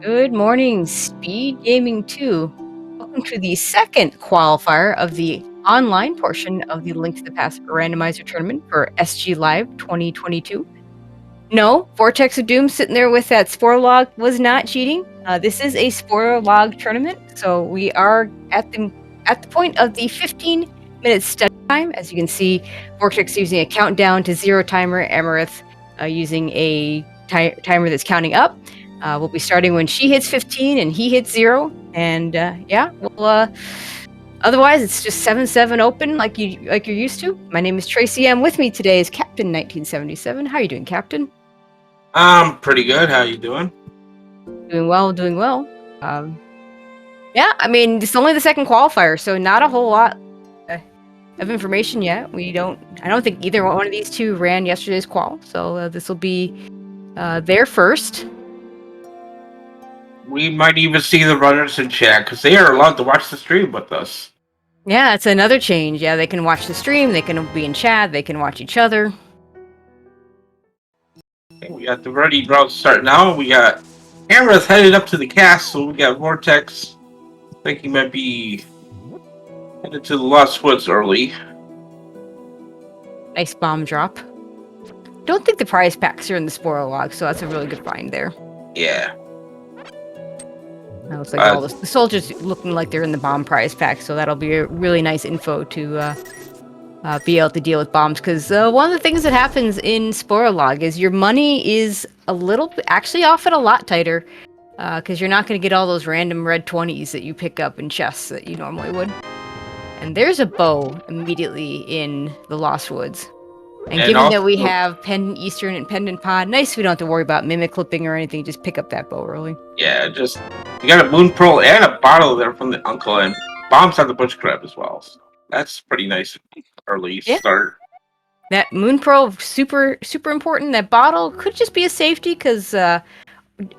Good morning, Speed Gaming 2. Welcome to the second qualifier of the online portion of the Link to the Past Randomizer tournament for SGLIVE 2022. No, Vortex of Doom sitting there with that spoiler log was not cheating. This is a spoiler log tournament, so we are at the point of the 15-minute study time. As you can see, Vortex using a countdown to 0 timer, Amarith using a timer that's counting up. We'll be starting when she hits 15 and he hits 0, and yeah, we'll. Otherwise, it's just 7-7 open like you're used to. My name is Tracy. I'm with me today is Captain 1977. How are you doing, Captain? I'm pretty good. How you doing? Doing well, doing well. Yeah, I mean, it's only the second qualifier, so not a whole lot of information yet. I don't think either one of these two ran yesterday's qual, so this will be their first. We might even see the runners in chat because they are allowed to watch the stream with us. Yeah, it's another change. Yeah, they can watch the stream, they can be in chat, they can watch each other. Okay, we got the ready route start now. We got Amara's headed up to the castle. We got Vortex. I think he might be headed to the Lost Woods early. Nice bomb drop. Don't think the prize packs are in the spoiler log, so that's a really good find there. Yeah. That looks like all the soldiers looking like they're in the bomb prize pack, so that'll be a really nice info to be able to deal with bombs. Because one of the things that happens in spoiler log is your money is actually often a lot tighter, because you're not going to get all those random red 20s that you pick up in chests that you normally would. And there's a bow immediately in the Lost Woods. And given that we have Pendant Eastern and Pendant Pod, nice we don't have to worry about mimic clipping or anything, just pick up that bow early. Yeah, you got a moon pearl and a bottle there from the uncle, and bombs on the bush crab as well. So that's pretty nice early start. That moon pearl, super important. That bottle could just be a safety because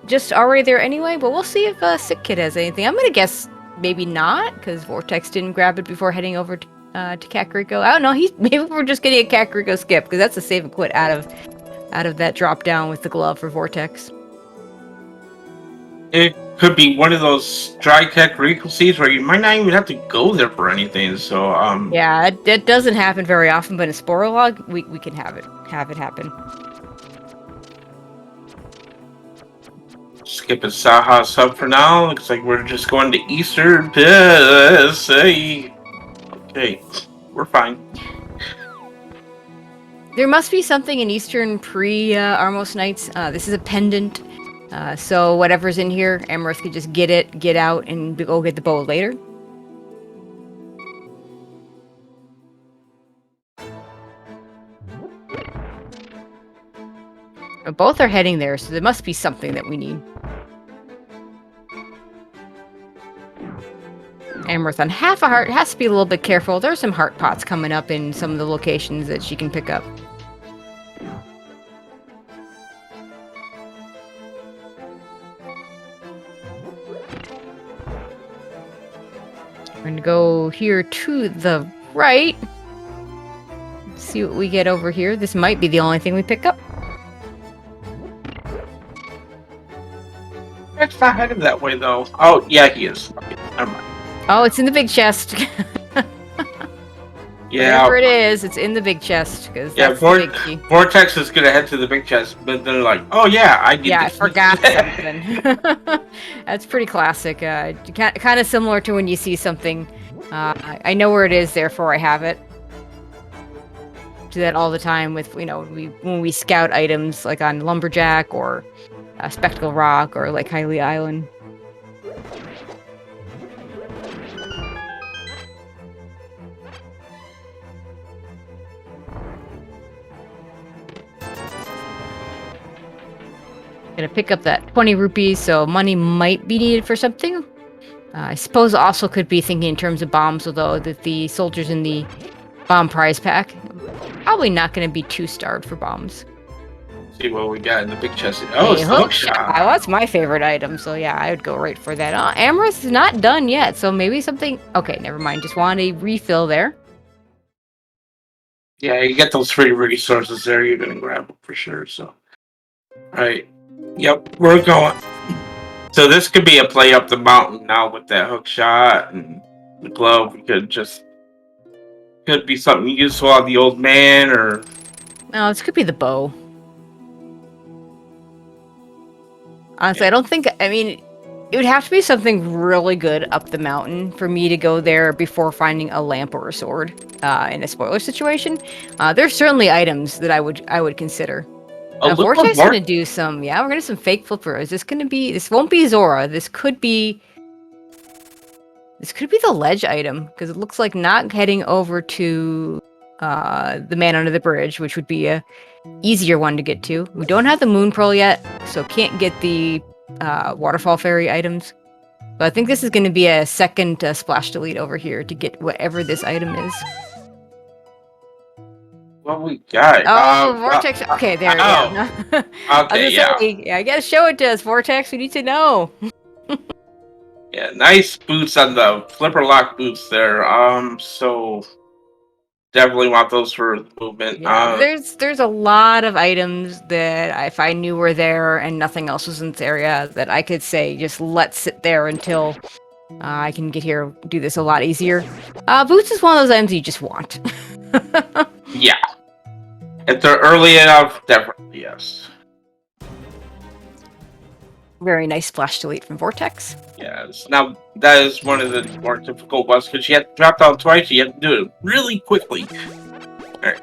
just already there anyway, but we'll see if Sick Kid has anything. I'm gonna guess maybe not, because Vortex didn't grab it before heading over to Kakariko. I don't know. Maybe we're just getting a Kakariko skip, because that's a save and quit out of that drop down with the glove for Vortex. It could be one of those dry tech frequencies where you might not even have to go there for anything. So yeah, it doesn't happen very often, but in Sporolog, we can have it happen. Skipping Saha sub for now. Looks like we're just going to Eastern. Okay, we're fine. There must be something in Eastern pre-Armos Nights. This is a pendant. So whatever's in here, Amarith could just get out, and go get the bow later. Both are heading there, so there must be something that we need. Amarith on half a heart has to be a little bit careful. There's some heart pots coming up in some of the locations that she can pick up. We're going to go here to the right. Let's see what we get over here. This might be the only thing we pick up. It's not headed that way, though. Oh, yeah, he is. Okay, never mind. Oh, it's in the big chest. Yeah. Whatever it is, it's in the big chest. Yeah, Vortex is going to head to the big chest, but they're like, oh, yeah, I forgot something. That's pretty classic. Kind of similar to when you see something. I know where it is, therefore I have it. Do that all the time with, when we scout items like on Lumberjack or Spectacle Rock or like Hylia Island. Gonna pick up that 20 rupees, so money might be needed for something. I suppose also could be thinking in terms of bombs, although that the soldiers in the bomb prize pack probably not going to be too starved for bombs. See what we got in the big chest. Oh, it's hook shot. Oh, that's my favorite item, so yeah, I would go right for that. Amarith is not done yet, so maybe something... Okay, never mind. Just wanted a refill there. Yeah, you get those free resources there, you're going to grab them for sure, so... Alright. Yep, we're going. So this could be a play up the mountain now with that hook shot and the glove. Could be something useful on the old man, or No, this could be the bow. Honestly, I don't think. I mean, it would have to be something really good up the mountain for me to go there before finding a lamp or a sword. In a spoiler situation, there's certainly items that I would consider. a little Vortex more. gonna do some. Yeah, we're gonna do some fake flipper. Is this gonna be? This won't be Zora. This could be. This could be the ledge item because it looks like not heading over to the man under the bridge, which would be a easier one to get to. We don't have the moon pearl yet, so can't get the waterfall fairy items. But I think this is going to be a second splash delete over here to get whatever this item is. What we got? Oh, Vortex. Okay, there. Yeah. Okay, yeah. Yeah, I gotta show it to us, Vortex. We need to know. Yeah, nice boots on the flipper lock boots there. So definitely want those for movement. Yeah, there's a lot of items that if I knew were there and nothing else was in this area, that I could say just let sit there until I can get here, do this a lot easier. Boots is one of those items you just want. Yeah. If they're early enough, definitely yes. Very nice splash delete from Vortex. Yes. Now that is one of the more difficult ones because you have to drop down twice. You have to do it really quickly. All right.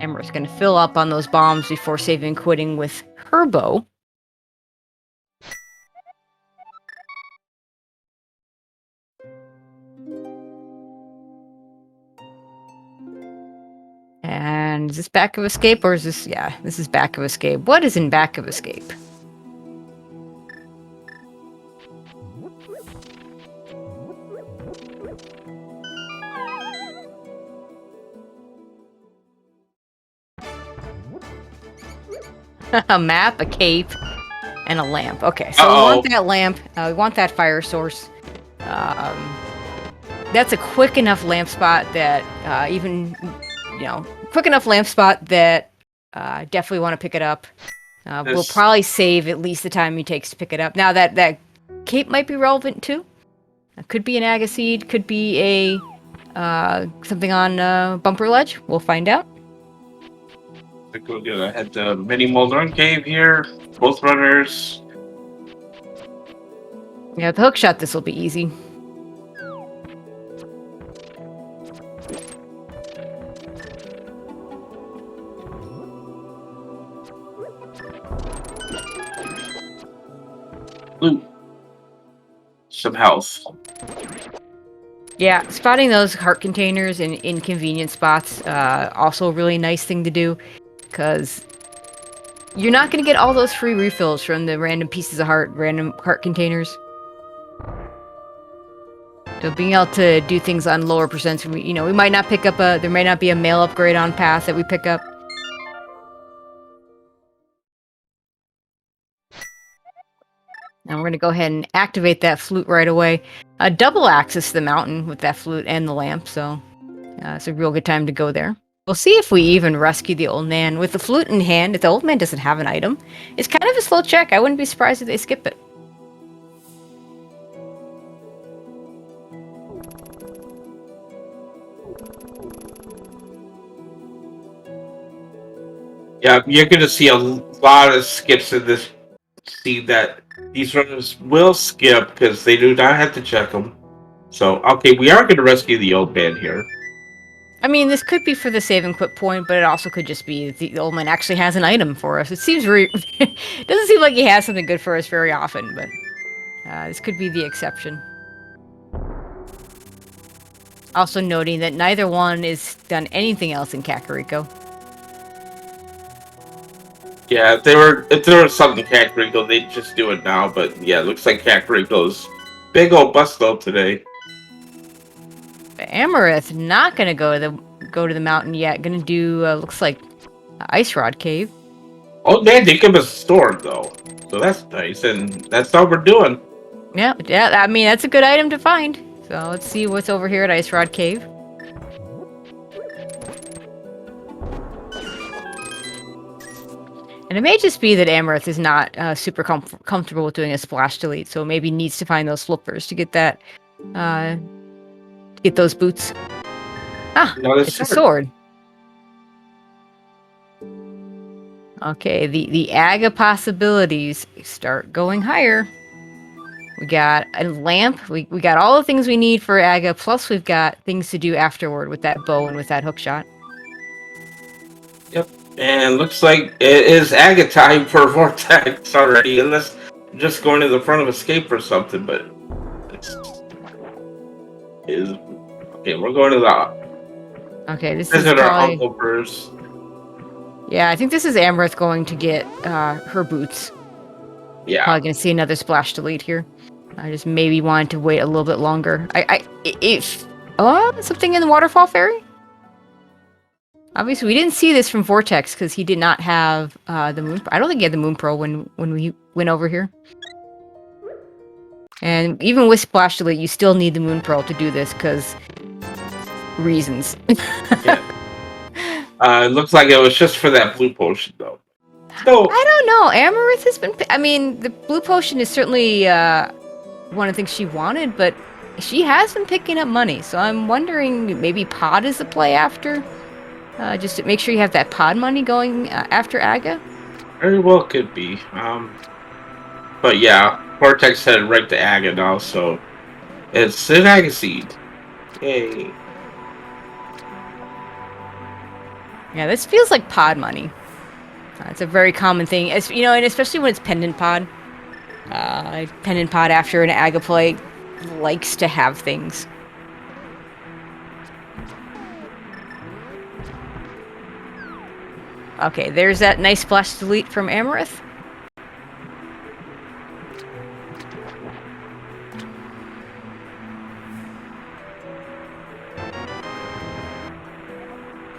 Emmer's gonna fill up on those bombs before saving quitting with her bow. And is this back of escape or is this, yeah, this is back of escape. What is in back of escape? A map, a cape, and a lamp. Okay, so we want that lamp. We want that fire source. That's a quick enough lamp spot that quick enough lamp spot that definitely want to pick it up. We'll probably save at least the time it takes to pick it up. Now that cape might be relevant too. Could be an agaseed, could be a something on bumper ledge. We'll find out. I think we're gonna head to Mini Moldron Cave here. Both runners. Yeah, the hook shot. This will be easy. Ooh. Some health. Yeah, spotting those heart containers in inconvenient spots, also a really nice thing to do, because you're not going to get all those free refills from the random pieces of random heart containers. So being able to do things on lower percents, we might not pick up there might not be a mail upgrade on path that we pick up. And we're going to go ahead and activate that flute right away. Double access the mountain with that flute and the lamp, so it's a real good time to go there. We'll see if we even rescue the old man. With the flute in hand, if the old man doesn't have an item, it's kind of a slow check. I wouldn't be surprised if they skip it. Yeah, you're gonna see a lot of skips in this. See that these runners will skip because they do not have to check them. So, okay, we are gonna rescue the old man here. I mean, this could be for the save and quit point, but it also could just be the old man actually has an item for us. It seems it doesn't seem like he has something good for us very often, but this could be the exception. Also noting that neither one has done anything else in Kakariko. Yeah, if there was something Kakariko, they'd just do it now. But yeah, it looks like Kakariko's big old bust up today. Amarith not gonna go to the mountain yet. Gonna do looks like Ice Rod Cave. Oh man, they give us a storm though, so that's nice, and that's all we're doing. Yeah. I mean, that's a good item to find. So let's see what's over here at Ice Rod Cave. And it may just be that Amaranth is not super comfortable with doing a splash delete, so maybe needs to find those flippers to get that, get those boots. Ah, it's a sword. Okay, the Aga possibilities start going higher. We got a lamp. We got all the things we need for Aga, plus we've got things to do afterward with that bow and with that hook shot. Yep. And looks like it is Aga time for Vortex already, unless just going to the front of escape or something, but okay, we're going to the okay, this visit is our probably... uncle first. Yeah, I think this is Amaranth going to get her boots. Yeah. Probably going to see another splash delete here. I just maybe wanted to wait a little bit longer. Something in the waterfall fairy? Obviously, we didn't see this from Vortex because he did not have the moon. I don't think he had the moon pearl when we went over here. And even with splash delete, you still need the moon pearl to do this because reasons. Yeah. It looks like it was just for that blue potion, though. So I don't know. Amaranth has been... I mean, the blue potion is certainly one of the things she wanted, but she has been picking up money. So I'm wondering maybe pod is the play after? Just to make sure you have that pod money going after Aga? very well could be. But yeah, Vortex headed right to Aga now, so it's an Aga seed. Yay. Yeah, this feels like pod money. It's a very common thing, as you know, and especially when it's pendant pod. Pendant pod after an Aga play likes to have things. Okay, there's that nice splash delete from Amaranth.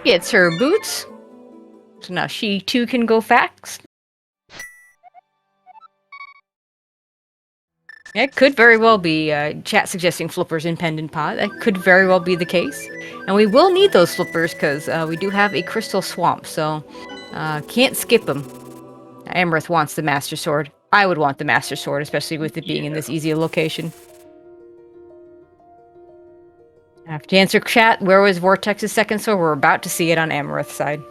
Gets her boots. So now she too can go fast. It could very well be chat suggesting flippers in pendant pod. That could very well be the case. And we will need those flippers because we do have a crystal swamp, so can't skip them. Amaranth wants the Master Sword. I would want the Master Sword, especially with it being in this easy location. I have to answer chat, where was Vortex's second sword? We're about to see it on Amaranth's side.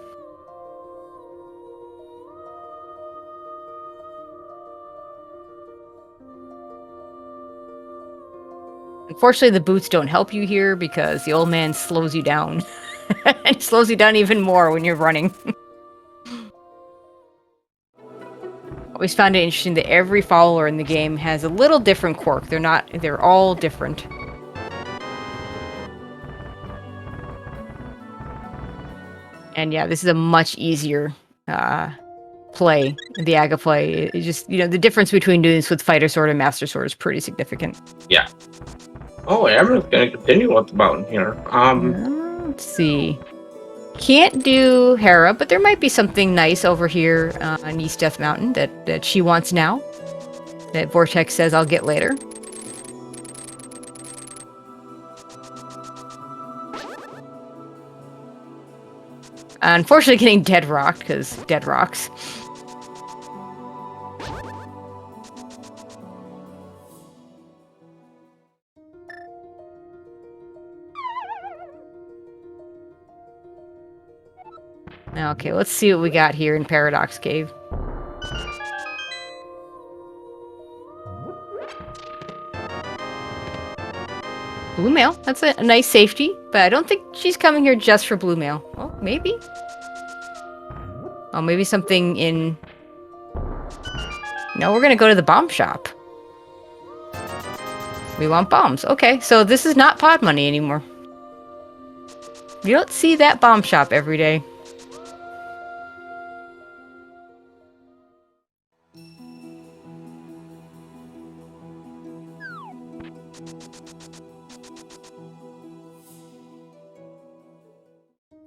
Unfortunately, the boots don't help you here because the old man slows you down. And slows you down even more when you're running. Always found it interesting that every follower in the game has a little different quirk. They're all different. And yeah, this is a much easier play, the Aga play. It just, you know, the difference between doing this with Fighter Sword and Master Sword is pretty significant. Yeah. Oh, Amaranth's gonna continue up the mountain here. Let's see. Can't do Hera, but there might be something nice over here on East Death Mountain that she wants now. That Vortex says I'll get later. Unfortunately, getting dead rocked, because dead rocks. Okay, let's see what we got here in Paradox Cave. Blue mail. That's a nice safety, but I don't think she's coming here just for blue mail. Oh, maybe? Oh, maybe something in... No, we're gonna go to the bomb shop. We want bombs. Okay, so this is not pod money anymore. You don't see that bomb shop every day.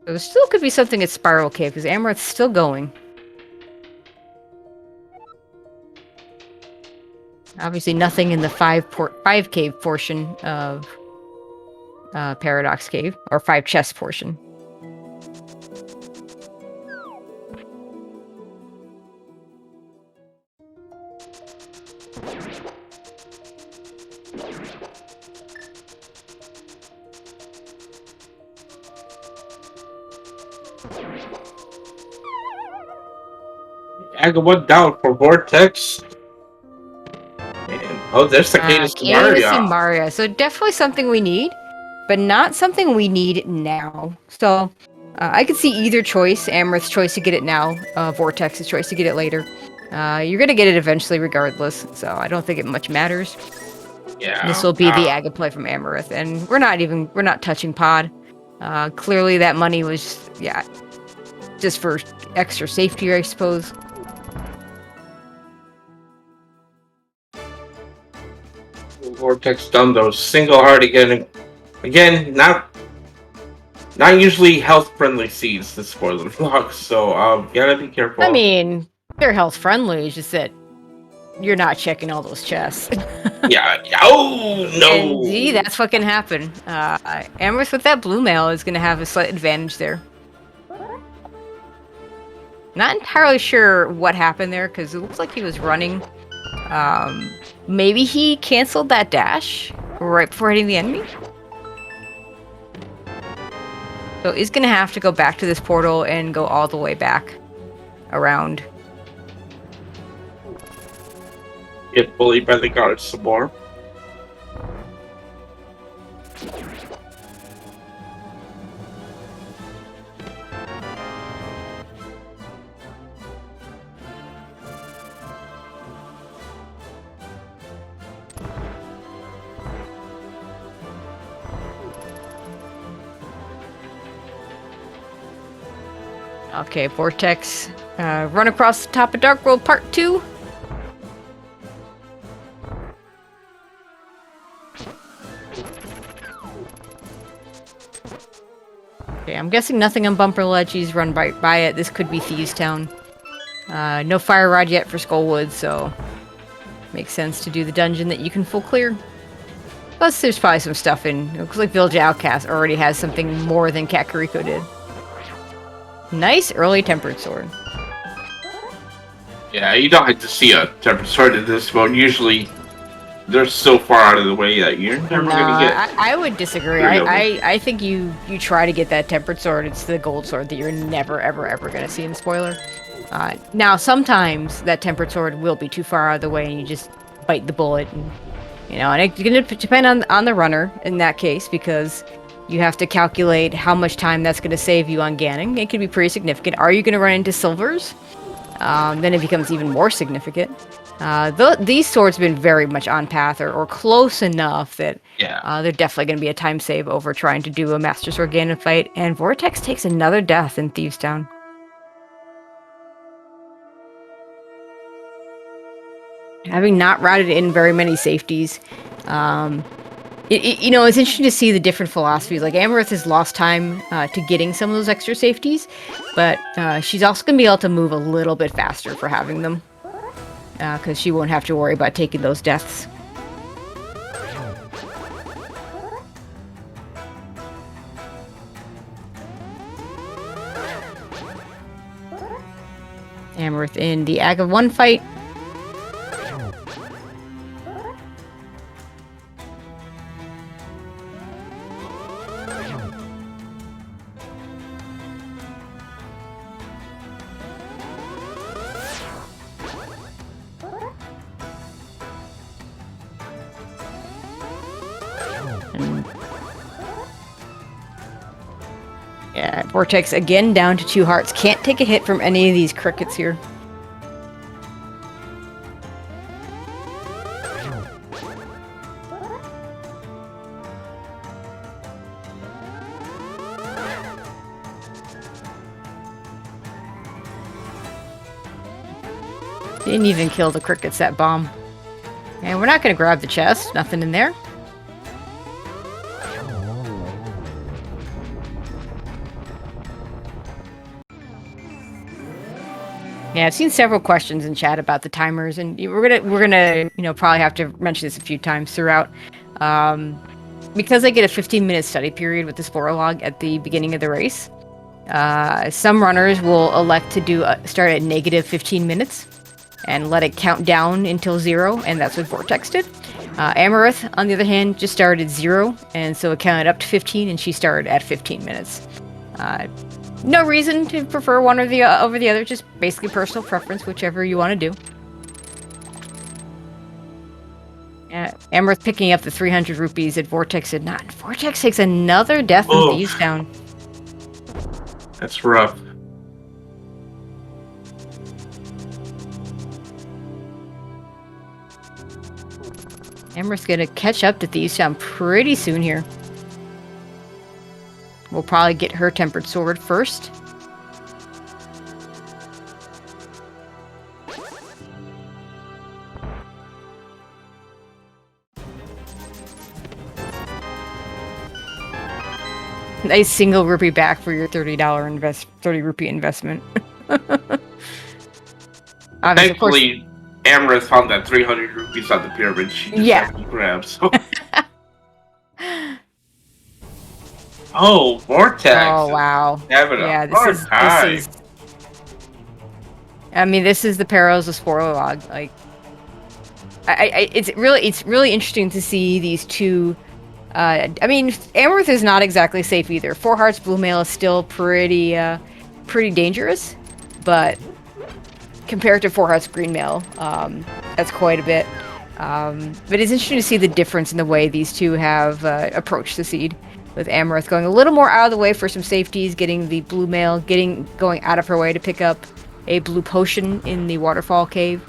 There still could be something at Spiral Cave, because Amaranth's still going. Obviously nothing in the 5 cave portion of Paradox Cave, or 5 chest portion. I got one down for Vortex. And, oh, there's the Cadence to Can't even see Mario. Mario. So definitely something we need, but not something we need now. So I could see either choice. Amrith's choice to get it now, Vortex's choice to get it later. You're gonna get it eventually regardless, so I don't think it much matters. Yeah. This will be the Aga play from Amarith, and we're not touching Pod. Clearly that money was, yeah, just for extra safety, I suppose. Vortex done those single hard again, not usually health friendly seeds to spoil the vlog, so gotta be careful. I mean, they're health friendly, it's just that you're not checking all those chests. yeah. Oh no! And see, that's what can happen. Amarith with that blue mail is gonna have a slight advantage there. Not entirely sure what happened there, because it looks like he was running. Maybe he canceled that dash right before hitting the enemy? So he's gonna have to go back to this portal and go all the way back around. Get bullied by the guards some more. Okay, Vortex. Run across the top of Dark World Part 2. Okay, I'm guessing nothing on Bumper Ledge. He's run by it. This could be Thieves Town. No Fire Rod yet for Skullwood, so makes sense to do the dungeon that you can full clear. Plus, there's probably some stuff in. It looks like Village Outcast already has something more than Kakariko did. Nice early Tempered Sword. Yeah, you don't like to see a Tempered Sword in this mode. Usually, they're so far out of the way that you're never gonna get. I would disagree. I think you try to get that Tempered Sword. It's the gold sword that you're never ever gonna see in spoiler. Now sometimes that Tempered Sword will be too far out of the way, and you just bite the bullet, and it's gonna depend on the runner in that case, because you have to calculate how much time that's going to save you on Ganning. It could be pretty significant. Are you going to run into silvers? Then it becomes even more significant. These swords have been very much on path or close enough that they're definitely going to be a time save over trying to do a Master Sword Ganon fight. And Vortex takes another death in Thieves Town. Having not routed in very many safeties, it's interesting to see the different philosophies. Like, Amarith has lost time to getting some of those extra safeties, but she's also going to be able to move a little bit faster for having them, because she won't have to worry about taking those deaths. Amarith in the Ag of 1 fight. Yeah, Vortex again down to 2 hearts. Can't take a hit from any of these crickets here. Didn't even kill the crickets, that bomb. And we're not going to grab the chest. Nothing in there. Yeah, I've seen several questions in chat about the timers, and we're gonna probably have to mention this a few times throughout. Because I get a 15-minute study period with the Spore log at the beginning of the race, some runners will elect to start at negative 15 minutes. and let it count down until 0, and that's what Vortex did. Amarith, on the other hand, just started 0, and so it counted up to 15, and she started at 15 minutes. No reason to prefer one or the over the other, just basically personal preference, whichever you want to do. Amarith picking up the 300 rupees that Vortex did not. Vortex takes another death in Thieves Town. That's rough. Amarith's gonna catch up to Thieves Town pretty soon here. We'll probably get her Tempered Sword first. Nice single rupee back for your $30 rupee investment. Thankfully, Amarith found that 300 rupees on the pyramid. She just had to grab. So. Oh, Vortex! Oh wow! Yeah, this is. I mean, this is the perils of spoiler log. Like, it's really interesting to see these two. I mean, Amarith is not exactly safe either. 4 Hearts Blue Mail is still pretty dangerous, but compared to 4 Hearts Green Mail, that's quite a bit. But it's interesting to see the difference in the way these two have approached the seed. With Amarith going a little more out of the way for some safeties, getting the Blue Mail, going out of her way to pick up a blue potion in the waterfall cave.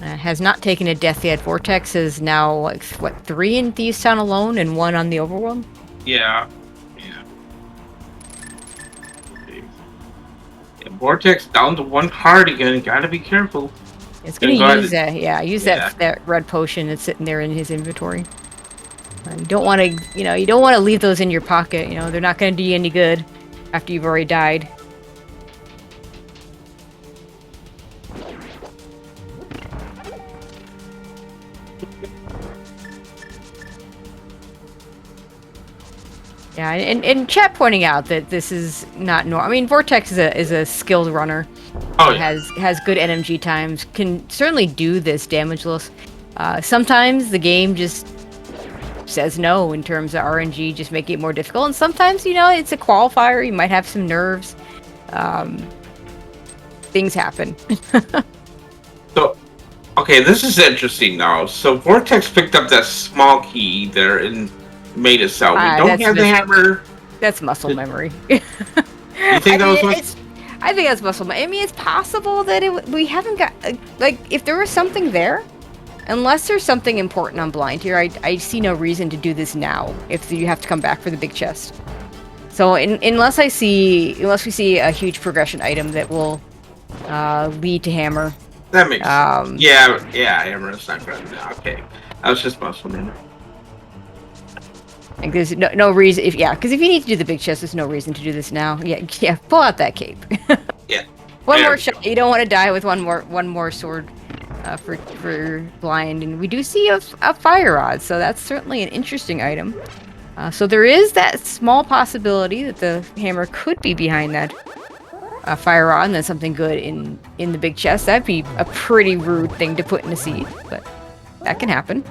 Has not taken a death yet. Vortex is now, like, what, 3 in Thieves Town alone and 1 on the overworld? Yeah. Vortex down to 1 heart again. Gotta be careful. It's gonna use that red potion that's sitting there in his inventory. You don't want to, leave those in your pocket. You know, they're not gonna do you any good after you've already died. Yeah, and chat pointing out that this is not normal. I mean, Vortex is a skilled runner. Oh, yeah. Has good NMG times. Can certainly do this damageless. Sometimes the game just says no in terms of RNG, just making it more difficult. And sometimes, it's a qualifier. You might have some nerves. Things happen. So, okay, this is interesting now. So Vortex picked up that small key there and made it sell. We don't have the hammer. That's muscle memory. You think that was I think that's muscle memory. I mean, it's possible that we haven't got, like, if there was something there, unless there's something important on blind here, I see no reason to do this now if you have to come back for the big chest. So unless we see a huge progression item that will lead to hammer. That makes sense. Yeah, hammer is not good. Okay. That was just muscle memory. Like, there's no reason because if you need to do the big chest, there's no reason to do this now. Yeah, pull out that cape. Yeah. One more shot. You don't want to die with one more sword for blind, and we do see a fire rod, so that's certainly an interesting item. So there is that small possibility that the hammer could be behind that fire rod, and then something good in the big chest. That'd be a pretty rude thing to put in a seed, but that can happen.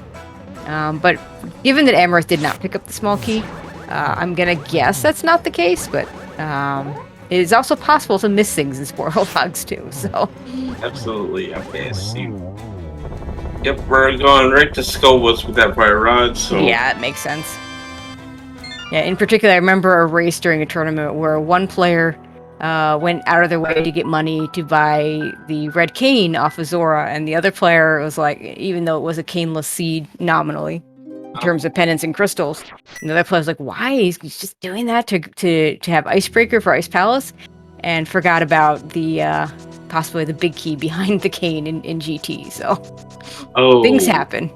But given that Amarith did not pick up the small key, I'm gonna guess that's not the case, but it is also possible to miss things in spoiler logs too, so. Absolutely, okay, see. Yep, we're going right to Skullwoods with that fire rod, so. Yeah, it makes sense. Yeah, in particular, I remember a race during a tournament where one player went out of their way to get money to buy the red cane off of Zora, and the other player was like, even though it was a caneless seed nominally, in terms of penance and crystals, and the other player was like, why? He's just doing that to have Icebreaker for Ice Palace, and forgot about the possibly the big key behind the cane in GT, so things happen.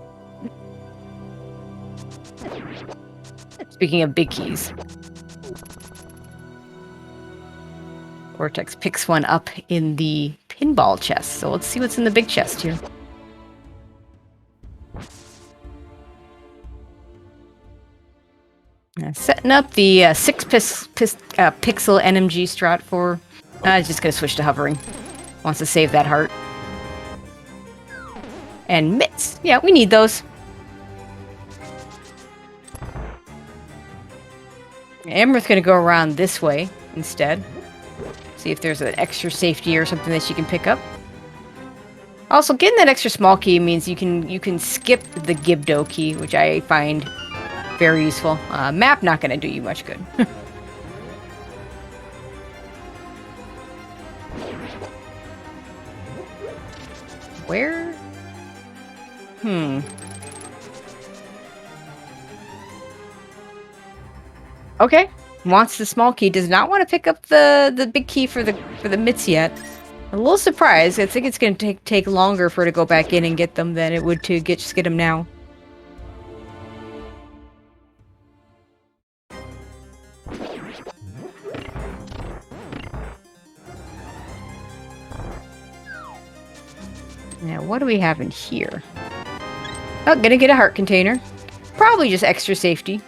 Speaking of big keys. Vortex picks one up in the pinball chest. So let's see what's in the big chest here. Setting up the 6-pixel NMG strat for... just gonna switch to hovering. Wants to save that heart. And mitts. Yeah, we need those. Amber's gonna go around this way instead. See if there's an extra safety or something that she can pick up. Also, getting that extra small key means you can skip the Gibdo key, which I find very useful. Map not gonna do you much good. Where? Okay. Wants the small key. Does not want to pick up the big key for the mitts yet. I'm a little surprised. I think it's going to take longer for her to go back in and get them than it would to just get them now. Now, what do we have in here? Oh, gonna get a heart container. Probably just extra safety.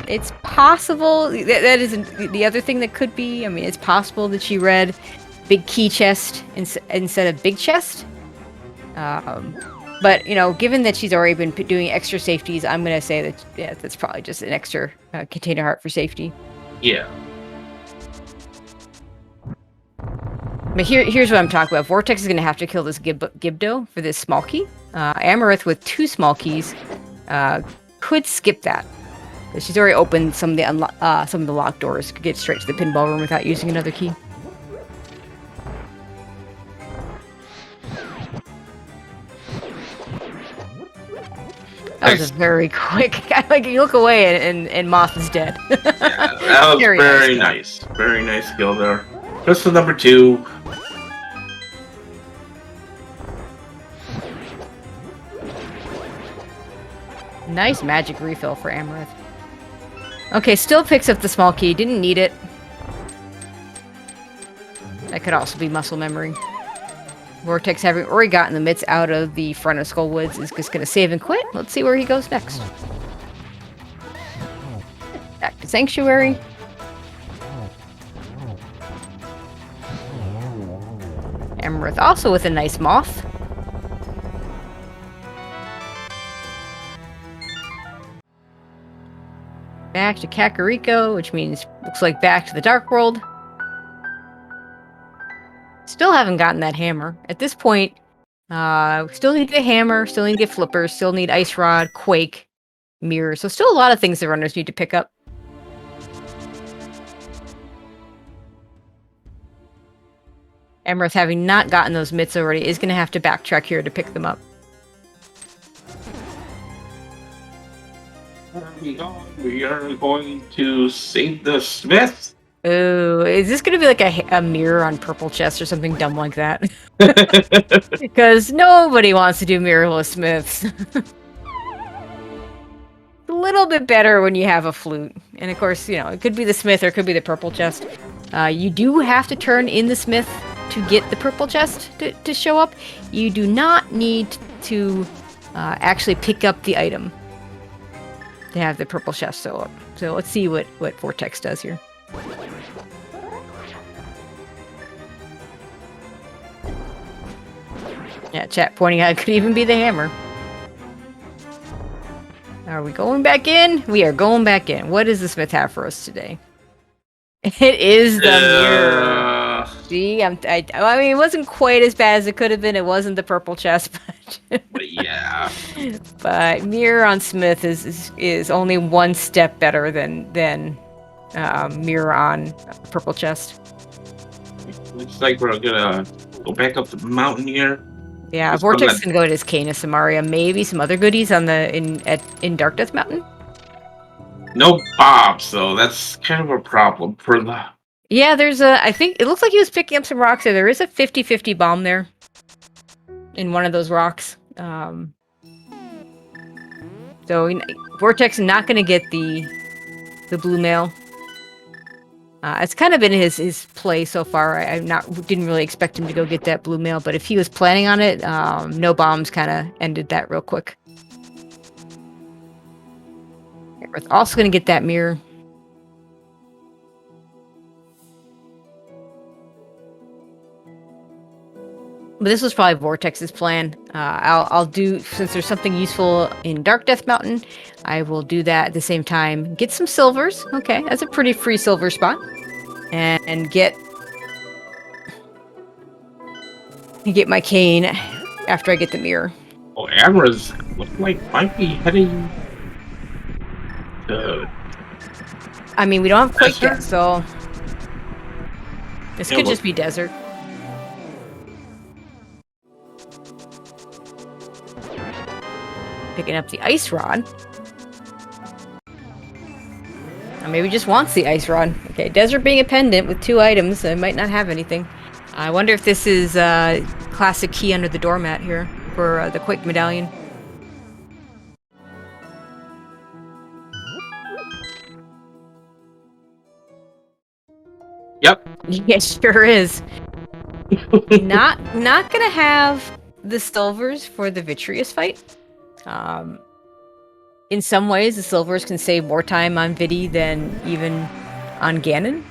It's possible, that isn't the other thing that could be, I mean, it's possible that she read big key chest instead of big chest. But, you know, given that she's already been doing extra safeties, I'm going to say that, yeah, that's probably just an extra container heart for safety. Yeah. But here's what I'm talking about. Vortex is going to have to kill this Gibdo for this small key. Amarith with 2 small keys could skip that. She's already opened some of the locked doors. Could get straight to the pinball room without using another key. That was a very quick. Like you look away and Moth is dead. Yeah, that was very nice. Very nice skill there. Pistol number 2. Nice magic refill for Amarith. Okay, still picks up the small key. Didn't need it. That could also be muscle memory. Vortex, having already gotten the mitts out of the front of Skull Woods, is just going to save and quit. Let's see where he goes next. Back to Sanctuary. Amarith also with a nice moth. Back to Kakariko, which means looks like back to the Dark World. Still haven't gotten that hammer. At this point, still need the hammer, still need to get flippers, still need Ice Rod, Quake, Mirror. So still a lot of things the runners need to pick up. Amarith, having not gotten those mitts already, is going to have to backtrack here to pick them up. We are going to save the Smith. Ooh, is this going to be like a mirror on purple chest or something dumb like that? Because nobody wants to do mirrorless Smiths. A little bit better when you have a flute. And of course, you know, it could be the Smith or it could be the purple chest. You do have to turn in the Smith to get the purple chest to show up. You do not need to actually pick up the item to have the purple chest show up. So let's see what Vortex does here. Yeah, chat pointing out it could even be the hammer. Are we going back in? We are going back in. What does the Smith have for us today? It is the mirror. See, I mean, it wasn't quite as bad as it could have been. It wasn't the purple chest, but yeah. But mirror on Smith is only one step better than mirror on purple chest. Looks like we're gonna go back up the mountain here. Yeah, Vortex is gonna go to his Kana Samaria. Maybe some other goodies on in Dark Death Mountain. No bobs though. That's kind of a problem for the. Yeah, there's I think it looks like he was picking up some rocks there. There is a 50-50 bomb there in one of those rocks. So Vortex not gonna get the blue mail. It's kind of been his play so far. I didn't really expect him to go get that blue mail, but if he was planning on it, no bombs kind of ended that real quick. We're also going to get that mirror. But this was probably Vortex's plan. I'll do, since there's something useful in Dark Death Mountain, I will do that at the same time. Get some silvers. Okay, that's a pretty free silver spot. And get my cane after I get the mirror. Oh, Amra's looks like might be heading to... I mean, we don't have Quake Desert? yet, so this Yeah, could well- just be desert. Picking up the ice rod. Or maybe just wants the ice rod. Okay, desert being a pendant with 2 items, I might not have anything. I wonder if this is classic key under the doormat here for the Quake medallion. Yep. Yeah, sure is. not gonna have the silvers for the Vitreous fight. In some ways, the silvers can save more time on Vidi than even on Ganon.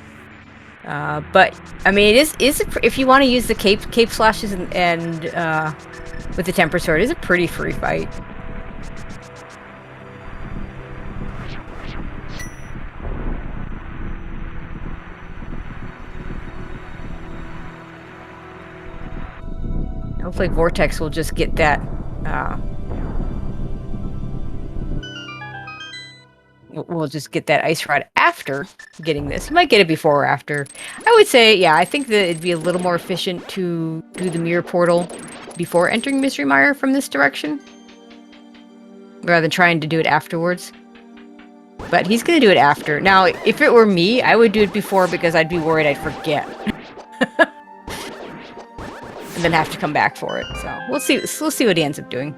But I mean, if you want to use the cape slashes and with the temper sword, it's a pretty free fight. Hopefully Vortex will just get that, we'll just get that ice rod after getting this. You might get it before or after. I would say, yeah, I think that it'd be a little more efficient to do the mirror portal before entering Mystery Mire from this direction, rather than trying to do it afterwards. But he's gonna do it after. Now, if it were me, I would do it before because I'd be worried I'd forget. And then have to come back for it. So we'll see what he ends up doing.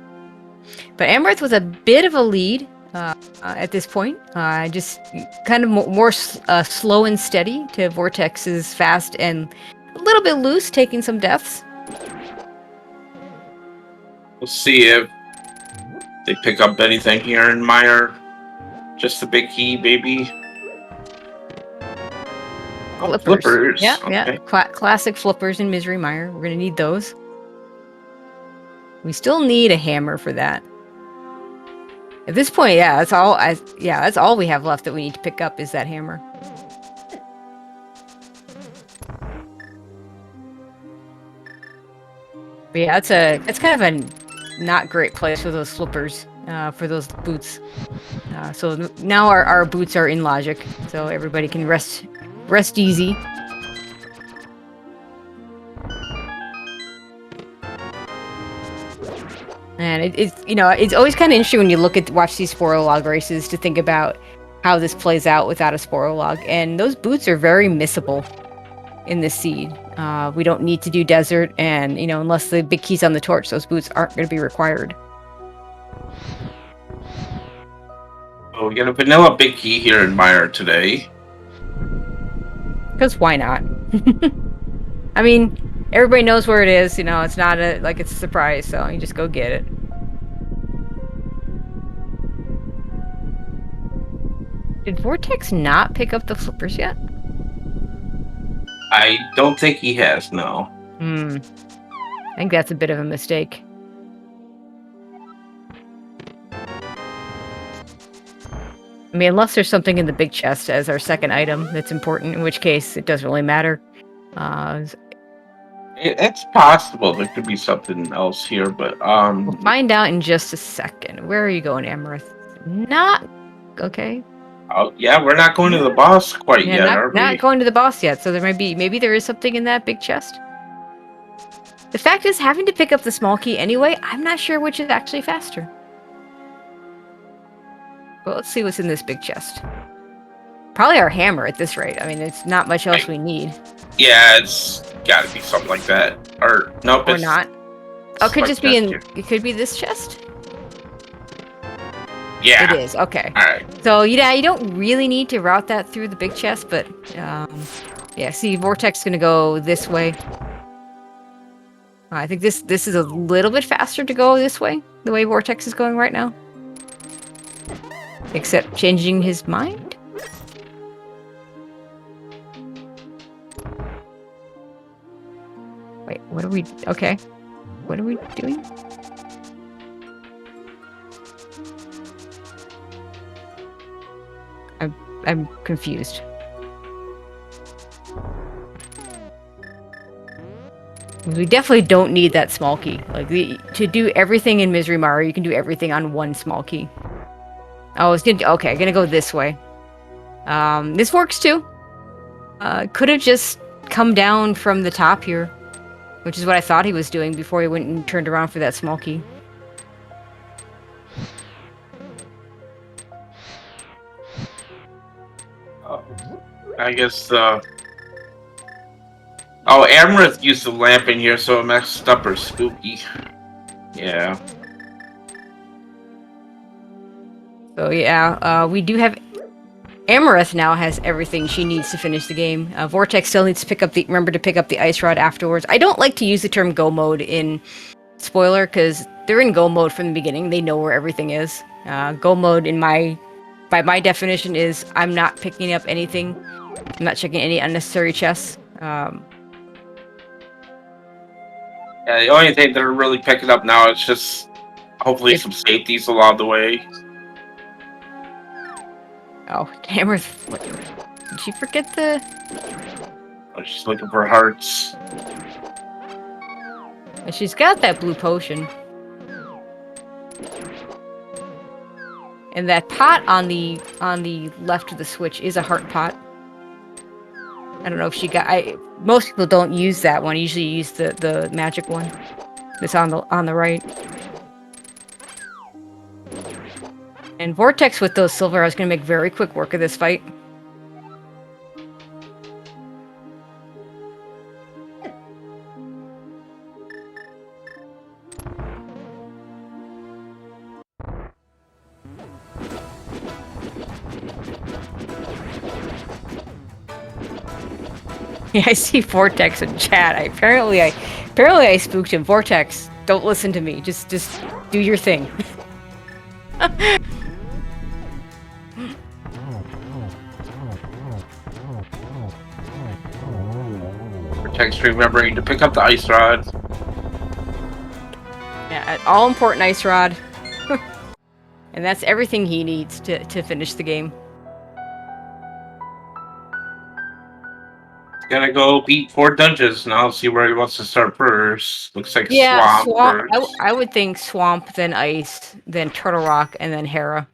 But Amarith was a bit of a lead at this point. Just kind of more slow and steady to Vortex's fast and a little bit loose, taking some deaths. We'll see if they pick up anything here in Mire. Just the big key, baby. Oh, flippers. Yeah, okay. yeah. Classic flippers in Misery Mire. We're gonna need those. We still need a hammer for that. At this point, yeah, that's all we have left that we need to pick up is that hammer. But yeah, it's kind of a not great place for those flippers, for those boots. So now our boots are in logic, so everybody can rest easy. And it's always kind of interesting when you watch these Sporolog races to think about how this plays out without a Sporolog. And those boots are very missable in this seed. We don't need to do desert, and unless the big key's on the torch, those boots aren't going to be required. Oh, we got a vanilla big key here in Mire today. Because why not? I mean, everybody knows where it is. It's not it's a surprise, so you just go get it. Did Vortex not pick up the flippers yet? I don't think he has, no. I think that's a bit of a mistake. I mean, unless there's something in the big chest as our second item that's important, in which case it doesn't really matter. It's possible there could be something else here, but We'll find out in just a second. Where are you going, Amarith? Not okay. Oh yeah, we're not going to the boss quite yet, are we? Not going to the boss yet. So there might be, maybe there is something in that big chest. The fact is, having to pick up the small key anyway, I'm not sure which is actually faster. Well, let's see what's in this big chest. Probably our hammer at this rate. I mean, it's not much else we need. Yeah, it's got to be something like that. Or nope, Or not. Oh, it could just be in. here. It could be this chest. Yeah. It is. Okay. All right. So yeah, you don't really need to route that through the big chest, but yeah. See, Vortex is gonna go this way. I think this is a little bit faster to go this way. The way Vortex is going right now. Except changing his mind? Wait, what are we... Okay. What are we doing? I'm confused. We definitely don't need that small key. Like, to do everything in Misery Mire, you can do everything on one small key. Oh, it's gonna... Okay, gonna go this way. This works too. Could have just come down from the top here, which is what I thought he was doing before he went and turned around for that small key. I guess, Oh, Amarith used the lamp in here, so it messed up her spooky. Yeah. So yeah, we do have... Amarith now has everything she needs to finish the game. Vortex still needs to remember to pick up the ice rod afterwards. I don't like to use the term go mode in spoiler, because they're in go mode from the beginning. They know where everything is. Go mode by my definition is I'm not picking up anything. I'm not checking any unnecessary chests. Yeah, the only thing they're really picking up now is just hopefully some safeties along the way. Oh, Amarith, did she forget the... Oh, she's looking for hearts. And she's got that blue potion. And that pot on the left of the switch is a heart pot. I don't know if she got... most people don't use that one. Usually use the magic one. That's on the right. And Vortex with those silver arrows is going to make very quick work of this fight. Yeah, I see Vortex in chat. Apparently I spooked him. Vortex, don't listen to me. Just do your thing. Vortex remembering to pick up the ice rod. Yeah, an all-important ice rod. And that's everything he needs to finish the game. Gotta go beat 4 dungeons now. See where he wants to start first. Looks like Swamp. I would think Swamp, then Ice, then Turtle Rock, and then Hera.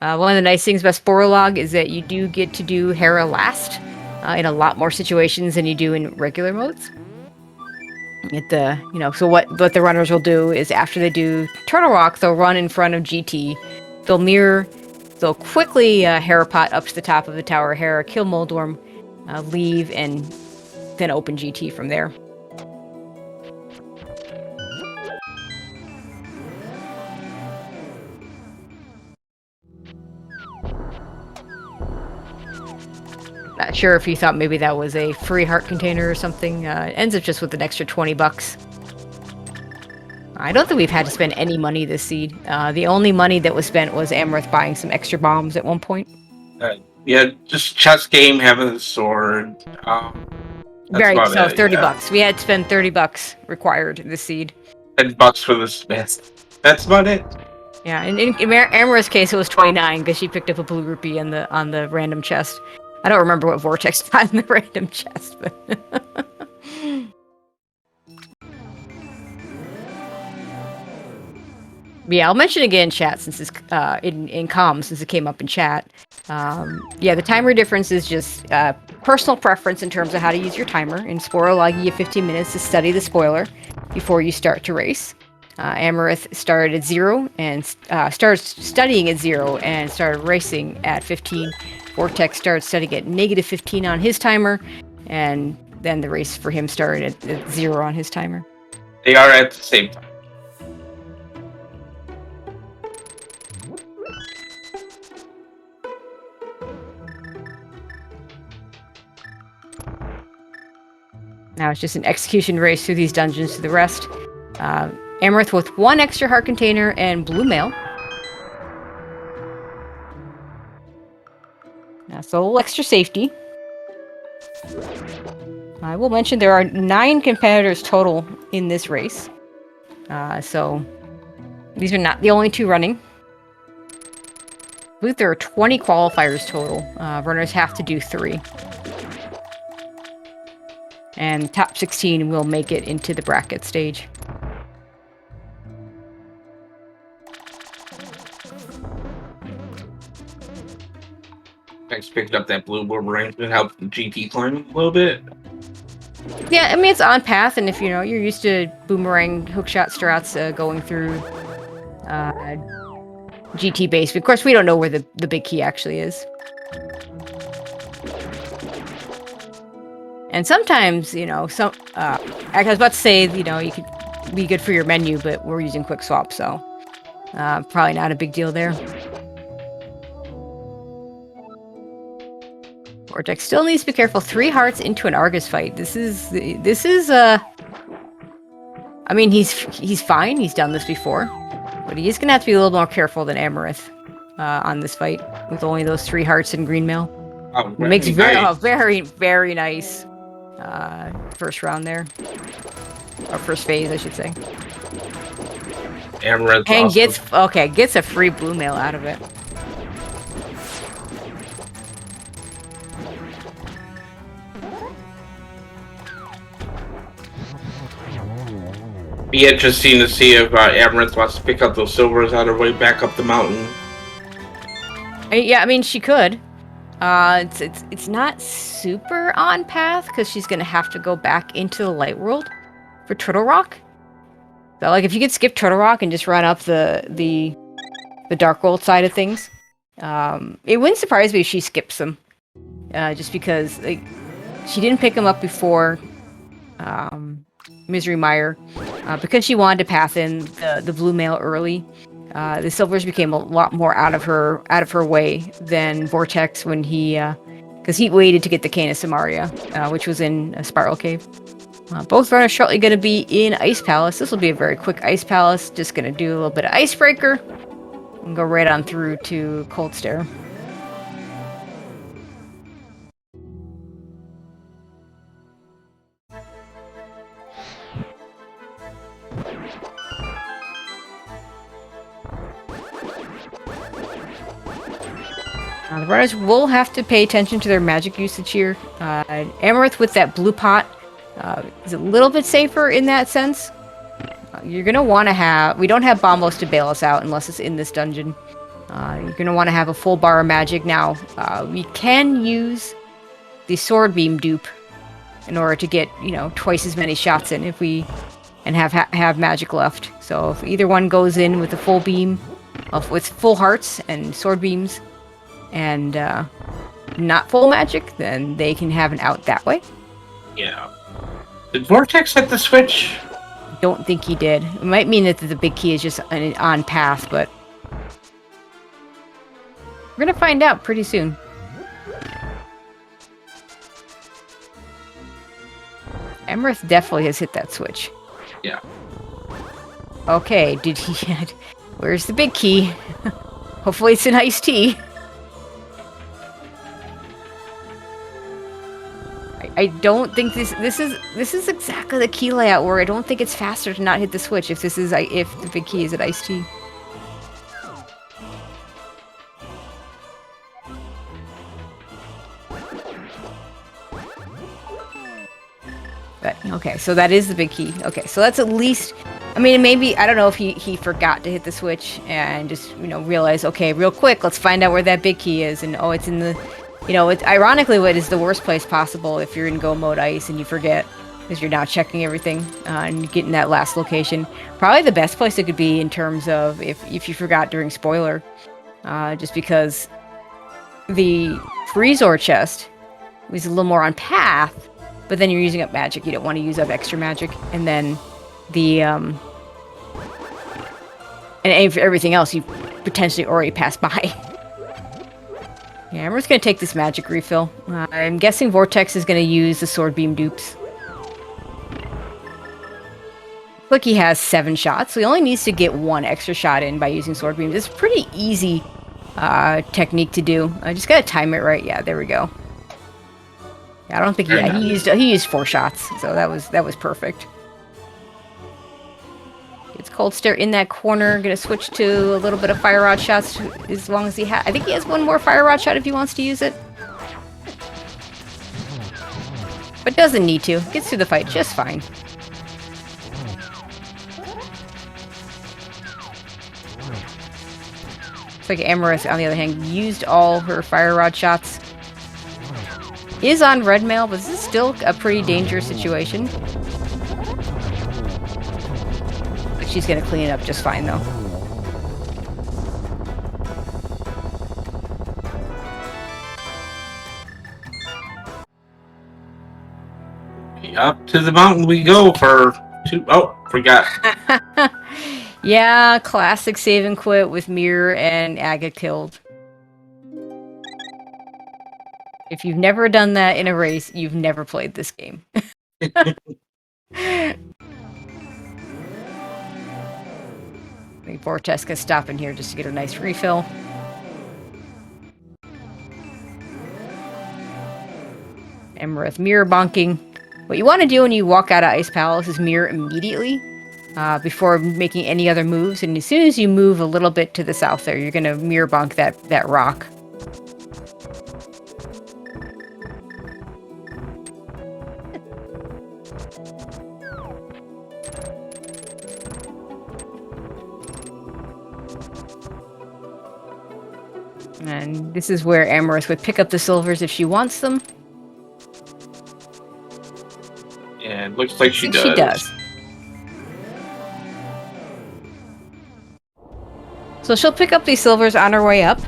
One of the nice things about Sporolog is that you do get to do Hera last in a lot more situations than you do in regular modes. So what the runners will do is after they do Turtle Rock, they'll run in front of GT. They'll quickly Hera pot up to the top of the tower Hera, kill Moldorm, leave, and then open GT from there. Not sure if you thought maybe that was a free heart container or something. It ends up just with an extra $20. I don't think we've had to spend any money this seed. The only money that was spent was Amarith buying some extra bombs at one point. Yeah, just chess game, having the sword. Right, so it, $30. We had to spend $30 required this seed. $10 for the smith. That's about it. Yeah, in Amarith's case, it was $29 because she picked up a blue rupee on the random chest. I don't remember what Vortex got in the random chest, but... Yeah, I'll mention again in chat since it's in comms since it came up in chat. Yeah, the timer difference is just personal preference in terms of how to use your timer. In Sporolog, you have 15 minutes to study the spoiler before you start to race. Amarith started at 0 and started studying at 0 and started racing at 15. Vortex started studying at -15 on his timer, and then the race for him started at 0 on his timer. They are at the same time. Now it's just an execution race through these dungeons to the rest. Amarith with 1 extra heart container and blue mail. So a little extra safety. I will mention there are 9 competitors total in this race. So these are not the only 2 running. I believe there are 20 qualifiers total. Runners have to do 3. And top 16 will make it into the bracket stage. Thanks, picked up that blue boomerang to help the GT climb a little bit. Yeah, I mean, it's on path, and if you're used to boomerang hookshot strats going through GT base, but of course we don't know where the big key actually is. And sometimes, I was about to say, you could be good for your menu, but we're using quick swap, so probably not a big deal there. Vortex still needs to be careful. 3 hearts into an Argus fight. This is I mean, he's fine. He's done this before, but he is gonna have to be a little more careful than Amarith on this fight with only those 3 hearts in green mail. Oh, Makes very, very nice first round there, or first phase, I should say. Amarith And awesome. gets a free blue mail out of it. Be interesting to see if Amarith wants to pick up those silvers on her way back up the mountain. Yeah, I mean, she could. It's not super on path because she's gonna have to go back into the light world for Turtle Rock. So, like, if you could skip Turtle Rock and just run up the Dark World side of things, it wouldn't surprise me if she skips them, just because like she didn't pick them up before Misery Mire, because she wanted to path in the blue mail early. The silvers became a lot more out of her way than Vortex when because he waited to get the Cane of Samaria, which was in a Spiral Cave. Both runners shortly going to be in Ice Palace. This will be a very quick Ice Palace. Just going to do a little bit of Icebreaker and go right on through to Cold Stare. The runners will have to pay attention to their magic usage here. Amarith with that blue pot is a little bit safer in that sense. You're going to want to have... We don't have Bombos to bail us out unless it's in this dungeon. You're going to want to have a full bar of magic. Now, we can use the Sword Beam dupe in order to get, twice as many shots in and have magic left. So if either one goes in with a full beam, with full hearts and sword beams, and not full magic, then they can have an out that way. Yeah. Did Vortex hit the switch? Don't think he did. It might mean that the big key is just on path, but we're gonna find out pretty soon. Amarith definitely has hit that switch. Yeah. Okay, did he... Where's the big key? Hopefully it's an iced tea. I don't think this is exactly the key layout where I don't think it's faster to not hit the switch if the big key is at iced tea. But, okay, so that is the big key. Okay, so that's at least... I mean, maybe... I don't know if he forgot to hit the switch and just, realized, okay, real quick, let's find out where that big key is. And, oh, it's in the... it's ironically what is the worst place possible if you're in go mode ice and you forget, because you're now checking everything and getting that last location. Probably the best place it could be in terms of if you forgot during spoiler, just because the Freezor chest was a little more on path, but then you're using up magic. You don't want to use up extra magic, and then the and everything else you potentially already passed by. Yeah, I'm just going to take this magic refill. I'm guessing Vortex is going to use the Sword Beam dupes. Look, he has 7 shots, so he only needs to get 1 extra shot in by using Sword Beams. It's pretty easy technique to do. I just gotta time it right. Yeah, there we go. I don't think Very he nice. he used 4 shots, so that was perfect. It's Cold Stare in that corner. Gonna switch to a little bit of Fire Rod shots as long as he has. I think he has one more Fire Rod shot if he wants to use it. But doesn't need to. Gets through the fight just fine. Looks like Amarith, on the other hand, used all her Fire Rod shots. Is on red mail, but this is still a pretty dangerous situation. But she's gonna clean it up just fine, though. Up to the mountain we go for 2. Oh, forgot. Yeah, classic save and quit with Mire and Aga killed. If you've never done that in a race, you've never played this game. I think Vortex can stop in here just to get a nice refill. Amarith mirror bonking. What you want to do when you walk out of Ice Palace is mirror immediately before making any other moves. And as soon as you move a little bit to the south there, you're going to mirror bonk that rock. And this is where Amarith would pick up the silvers if she wants them. And looks like she does. She does. So she'll pick up these silvers on her way up.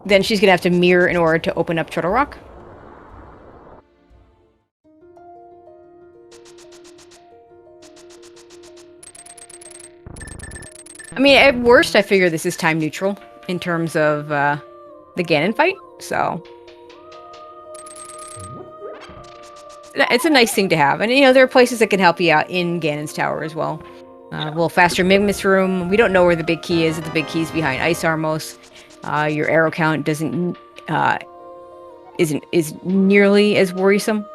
Then she's going to have to mirror in order to open up Turtle Rock. I mean, at worst, I figure this is time neutral in terms of the Ganon fight, so it's a nice thing to have. And, you know, there are places that can help you out in Ganon's tower as well. A little faster Migmus room. We don't know where the big key is. The big key's behind Ice Armos. Your arrow count is nearly as worrisome.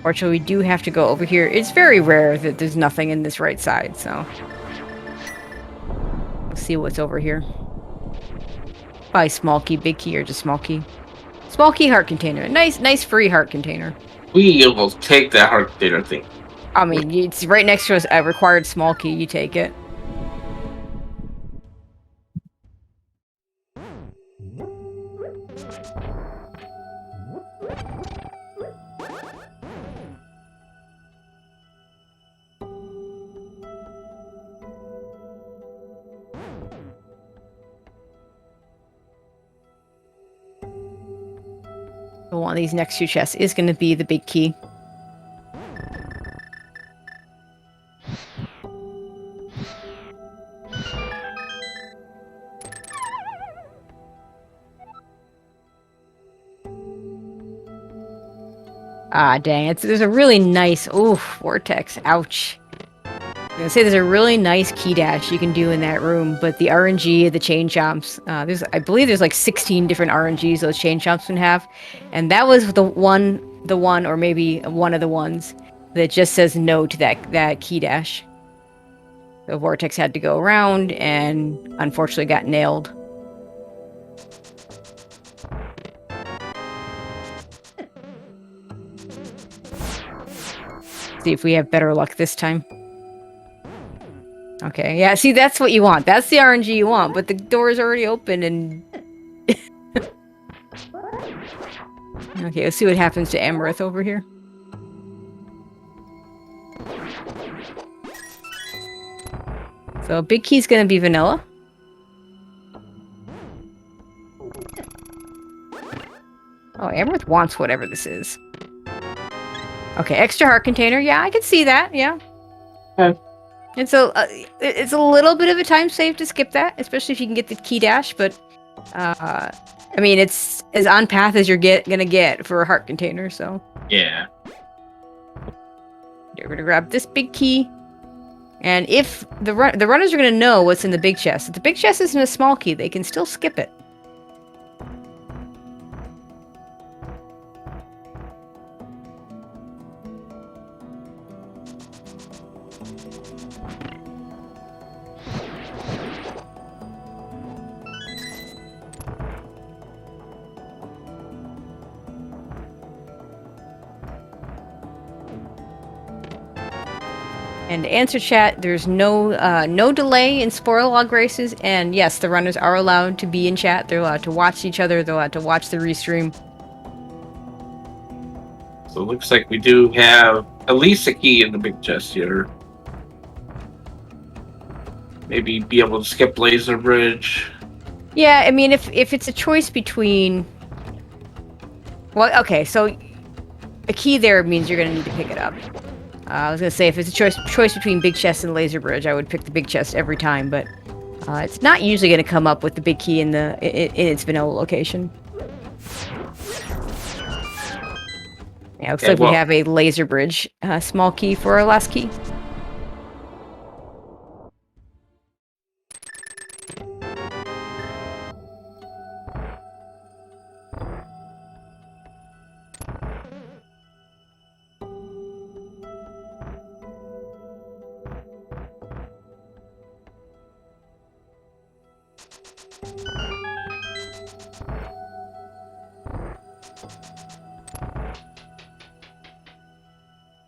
Fortunately, we do have to go over here. It's very rare that there's nothing in this right side, so we'll see what's over here. Probably small key, big key, or just small key. Small key heart container. Nice free heart container. We will take that heart container thing. I mean, it's right next to a required small key. You take it. One of these next 2 chests is going to be the big key. Ah, dang. There's a really nice... Oof, Vortex. Ouch. I was going to say there's a really nice key dash you can do in that room, but the RNG, the chain chomps, I believe there's like 16 different RNGs those chain chomps can have, and that was the one, or maybe one of the ones that just says no to that key dash. So Vortex had to go around and unfortunately got nailed. See if we have better luck this time. Okay, yeah, see, that's what you want. That's the RNG you want, but the door is already open and... Okay, let's see what happens to Amarith over here. So, big key's gonna be vanilla. Oh, Amaranth wants whatever this is. Okay, extra heart container. Yeah, I can see that. Yeah. Okay. And so it's a little bit of a time save to skip that, especially if you can get the key dash. But I mean, it's as on path as you're gonna get for a heart container. So Yeah. you're gonna grab this big key, and if the runners are gonna know what's in the big chest. If the big chest isn't a small key, they can still skip it. And to answer chat, there's no delay in spoiler log races, and yes, the runners are allowed to be in chat. They're allowed to watch each other. They're allowed to watch the restream. So it looks like we do have at least a key in the big chest here. Maybe be able to skip laser bridge. Yeah, I mean, if it's a choice between, well, okay, so a key there means you're gonna need to pick it up. I was gonna say if it's a choice between big chest and laser bridge, I would pick the big chest every time, but it's not usually gonna come up with the big key in its vanilla location. Yeah, looks like we have a laser bridge small key for our last key.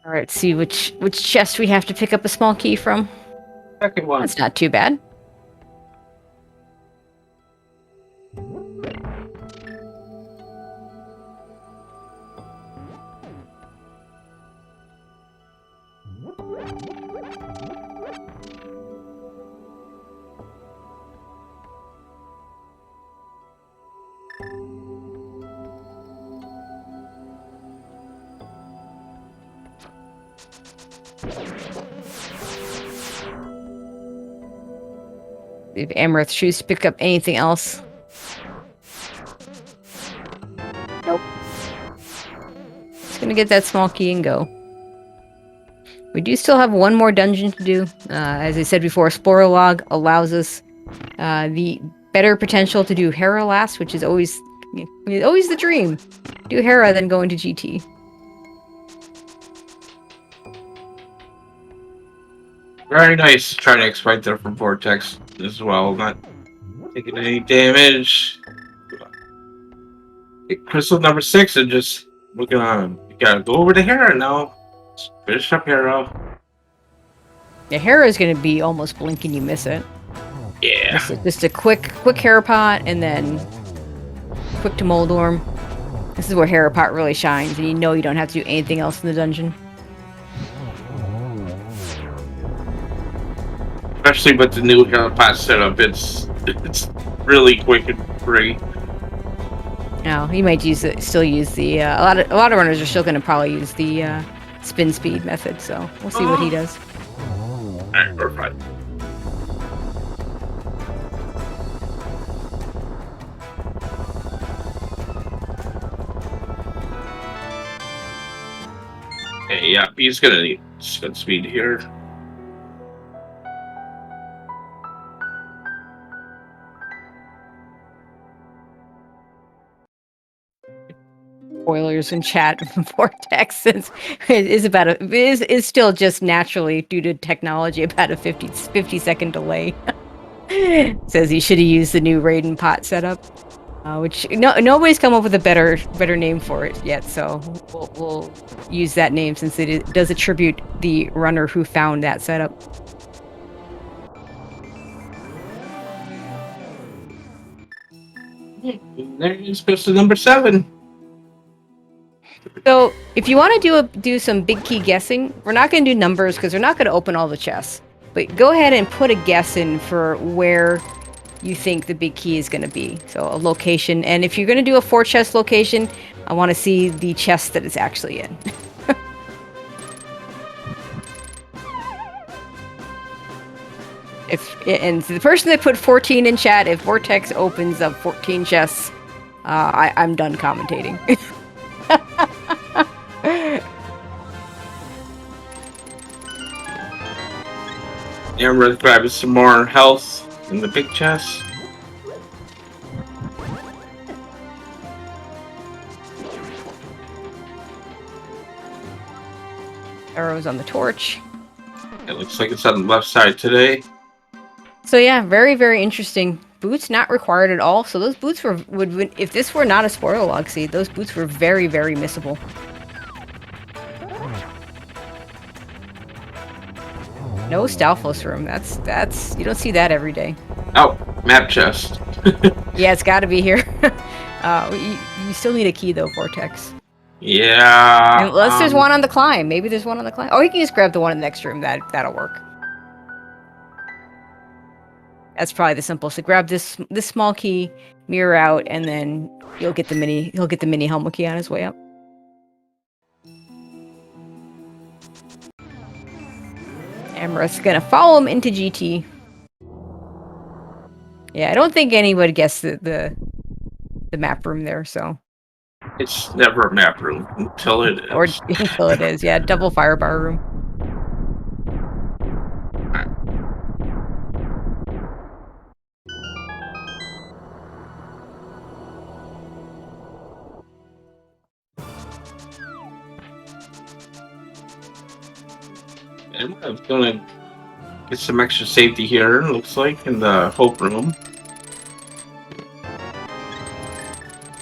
All right, see which chest we have to pick up a small key from. Second one. That's not too bad. If Amaranth chooses to pick up anything else. Nope. Just gonna get that small key and go. We do still have one more dungeon to do. As I said before, Spoiler Log allows us the better potential to do Hera last, which is always the dream. Do Hera, then go into GT. Very nice trying to exploit there from Vortex as well, not taking any damage. Crystal number 6 and just looking on. You gotta go over to Hera now. Let's finish up Hera. Yeah, Hera is gonna be almost blink and you miss it. Yeah. Just a quick Hera pot and then quick to Moldorm. This is where Hera pot really shines, and you know you don't have to do anything else in the dungeon. Especially with the new Hera pot setup, it's really quick and free. Now he might still use the a lot of runners are still going to probably use the spin speed method. So we'll see what he does. Alright, we're fine. Okay, yeah, he's gonna need spin speed here. Spoilers in chat Vortex is still just naturally due to technology about a 50 second delay. Says he should have used the new Raiden pot setup, which nobody's come up with a better name for it yet. So we'll use that name since it does attribute the runner who found that setup. There's pistol number 7. So if you want to do some big key guessing, we're not going to do numbers because we're not going to open all the chests. But go ahead and put a guess in for where you think the big key is going to be. So a location, and if you're going to do a 4 chest location, I want to see the chest that it's actually in. And the person that put 14 in chat, if Vortex opens up 14 chests, I'm done commentating. Amber's grabbing some more health in the big chest. Arrows on the torch. It looks like it's on the left side today. So yeah, very, very interesting. Boots not required at all. So those boots would if this were not a spoiler log seed, those boots were very, very missable. No Stalfos room. That's you don't see that every day. Oh, map chest. Yeah, it's got to be here. You still need a key though, Vortex. Yeah. Unless there's one on the climb. Maybe there's one on the climb. Oh, you can just grab the one in the next room. That'll work. That's probably the simplest. So grab this small key, mirror out, and then he'll get the mini helmet key on his way up. Amrith's gonna follow him into GT. Yeah, I don't think anybody guessed the map room there, so. It's never a map room until it is. Or until it is, yeah. Double firebar room. And I'm gonna get some extra safety here, looks like, in the Hope room.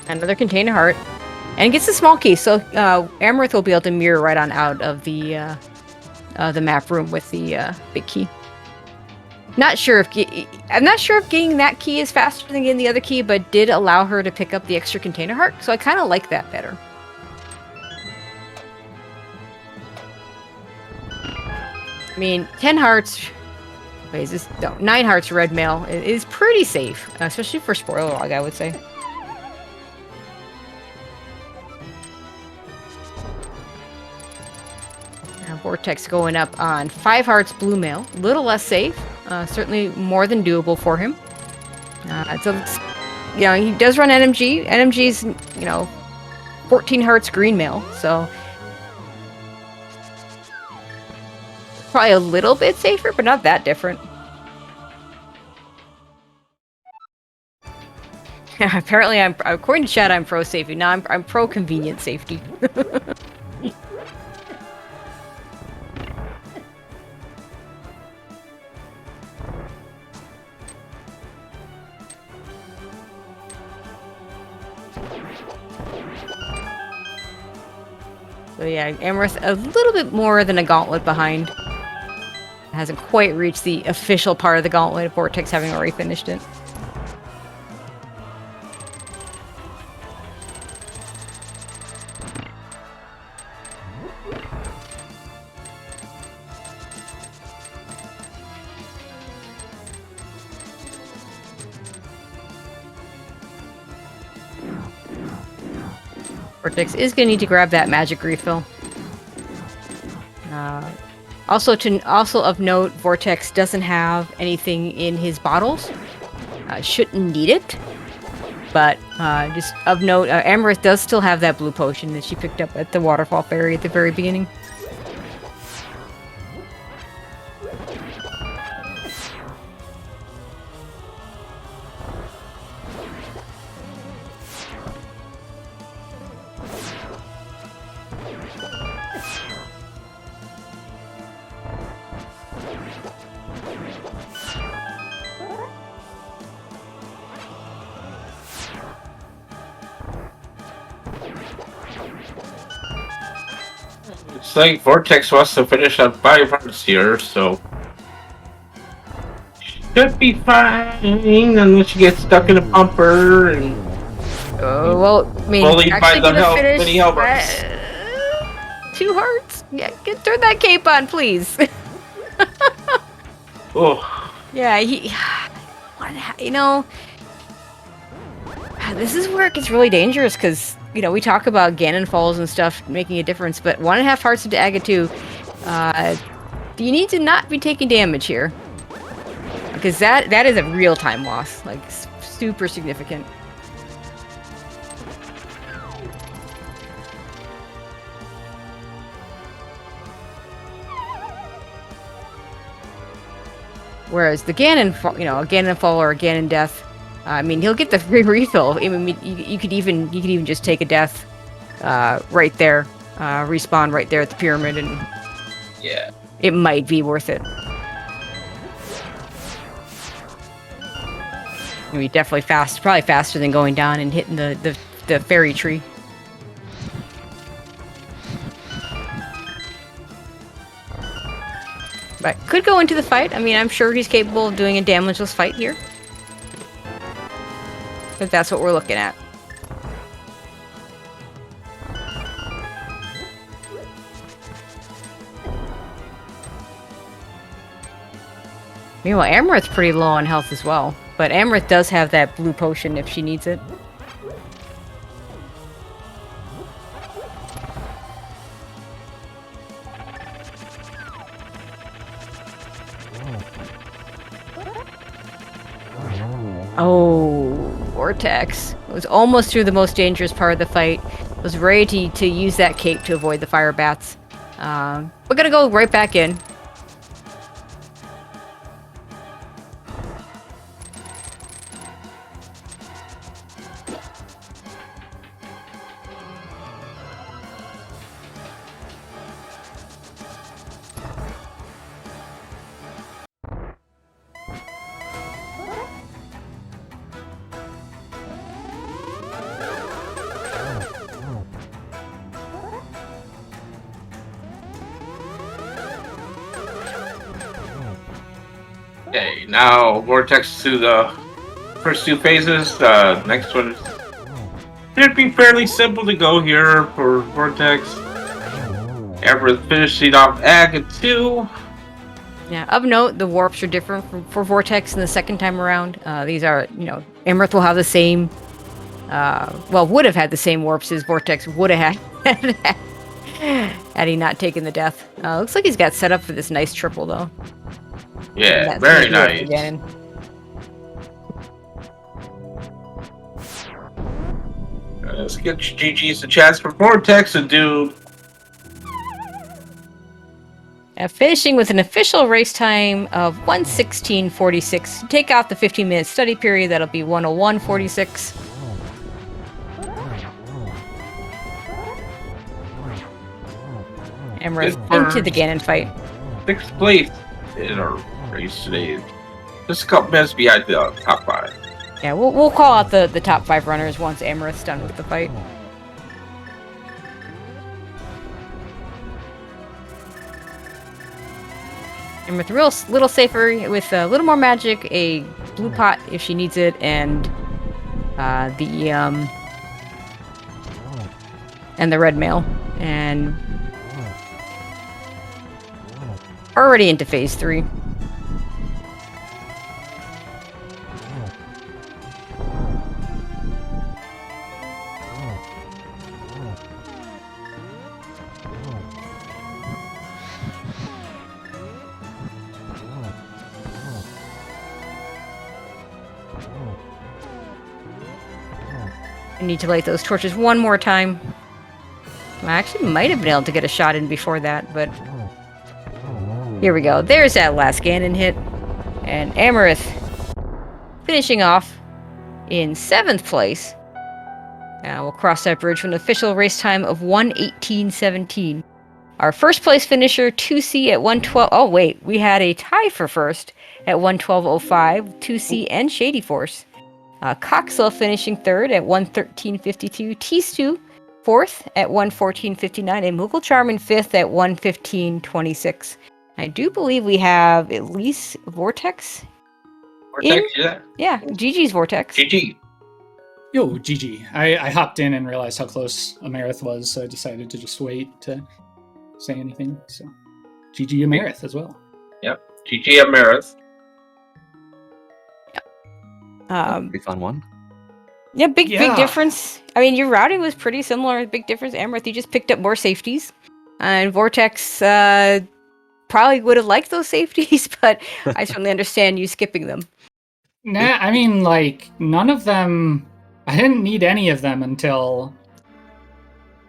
Another container heart. And gets a small key, so Amarith will be able to mirror right on out of the map room with the big key. I'm not sure if getting that key is faster than getting the other key, but did allow her to pick up the extra container heart, so I kind of like that better. I mean, 10 hearts. Wait, is this? No, 9 hearts red mail is pretty safe, especially for spoiler log, I would say. Vortex going up on 5 hearts blue mail. A little less safe. Certainly more than doable for him. So, you know, he does run NMG. NMG's, you know, 14 hearts green mail. So, probably a little bit safer, but not that different. Apparently, according to chat, I'm pro safety. Now I'm pro convenient safety. So yeah, Amarith a little bit more than a gauntlet behind. Hasn't quite reached the official part of the gauntlet, Vortex having already finished it. Vortex is going to need to grab that magic refill. Also of note, Vortex doesn't have anything in his bottles. Shouldn't need it. But just of note, Amarith does still have that blue potion that she picked up at the waterfall ferry at the very beginning. It's like Vortex wants to finish on 5 hearts here, so should be fine unless you get stuck in a bumper and Well, I mean, bullied by actually the gonna finish mini helmets. 2 hearts. Yeah, turn that cape on, please. Oh, Yeah, he. you know, this is where it gets really dangerous because, you know, we talk about Ganon falls and stuff making a difference, but 1.5 hearts into Aga 2, you need to not be taking damage here. Because that is a real time loss, like super significant. Whereas the Ganon, you know, a Ganon fall or a Ganon death, I mean, he'll get the free refill. I mean, you could even just take a death right there, respawn right there at the pyramid, and yeah, it might be worth it. I mean, definitely probably faster than going down and hitting the fairy tree. But could go into the fight. I mean, I'm sure he's capable of doing a damageless fight here. If that's what we're looking at. Meanwhile, Amarith's pretty low on health as well. But Amarith does have that blue potion if she needs it. Oh, Vortex. It was almost through the most dangerous part of the fight. It was ready to use that cape to avoid the fire bats. We're gonna go right back in. Okay, now Vortex to the first 2 phases. Next one should be fairly simple to go here for Vortex. Everett finishing off Aga 2. Yeah, of note, the warps are different for Vortex in the second time around. These are, you know, Amarith will have the same, well, would have had the same warps as Vortex would have had had he not taken the death. Looks like he's got set up for this nice triple, though. Yeah, very nice. Let's get GG's a chance for Vortex to do. Finishing with an official race time of 1:16:46. Take out the 15-minute study period, that'll be 1:01:46. And we're into the Ganon fight. 6th place in our race today. Just a couple minutes behind the top 5. Yeah, we'll call out the top 5 runners once Amarith's done with the fight. Amarith real little safer with a little more magic, a blue pot if she needs it, and the red mail, and already into phase 3. I need to light those torches one more time. I actually might have been able to get a shot in before that, but here we go. There's that last Ganon hit. And Amarith finishing off in 7th place. Now we'll cross that bridge with an official race time of 1:18:17. Our first place finisher, 2C at 1:12. Oh, wait. We had a tie for first at 1:12:05. 2C and Shady Force. Coxel finishing 3rd at 1:13:52. T2 4th at 1:14:59. And Moogle Charm in 5th at 1:15:26. I do believe we have at least Vortex. Vortex, yeah. Yeah, GG's Vortex. GG. Yo, GG. I hopped in and realized how close Amarith was, so I decided to just wait to say anything. So, GG Amarith as well. Yep, GG Amarith. Pretty fun one. Yeah, big Yeah. difference. I mean, your routing was pretty similar. Big difference, Amrith. You just picked up more safeties, and Vortex probably would have liked those safeties, but I certainly understand you skipping them. Nah, I mean, like, none of them... I didn't need any of them until...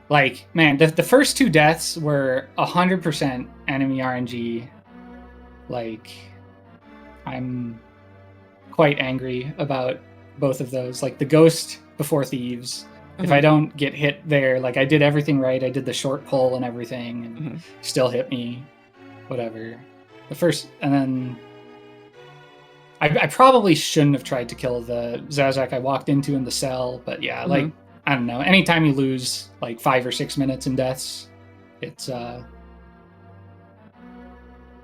Like, man, the first 2 deaths were 100% enemy RNG. Like, I'm quite angry about both of those. Like, the Ghost before Thieves. If I don't get hit there, like, I did everything right. I did the short pull and everything, and still hit me. Whatever. The first... And then... I probably shouldn't have tried to kill the Zazak I walked into in the cell, but yeah, like, I don't know. Anytime you lose like 5 or 6 minutes in deaths, it's Yeah,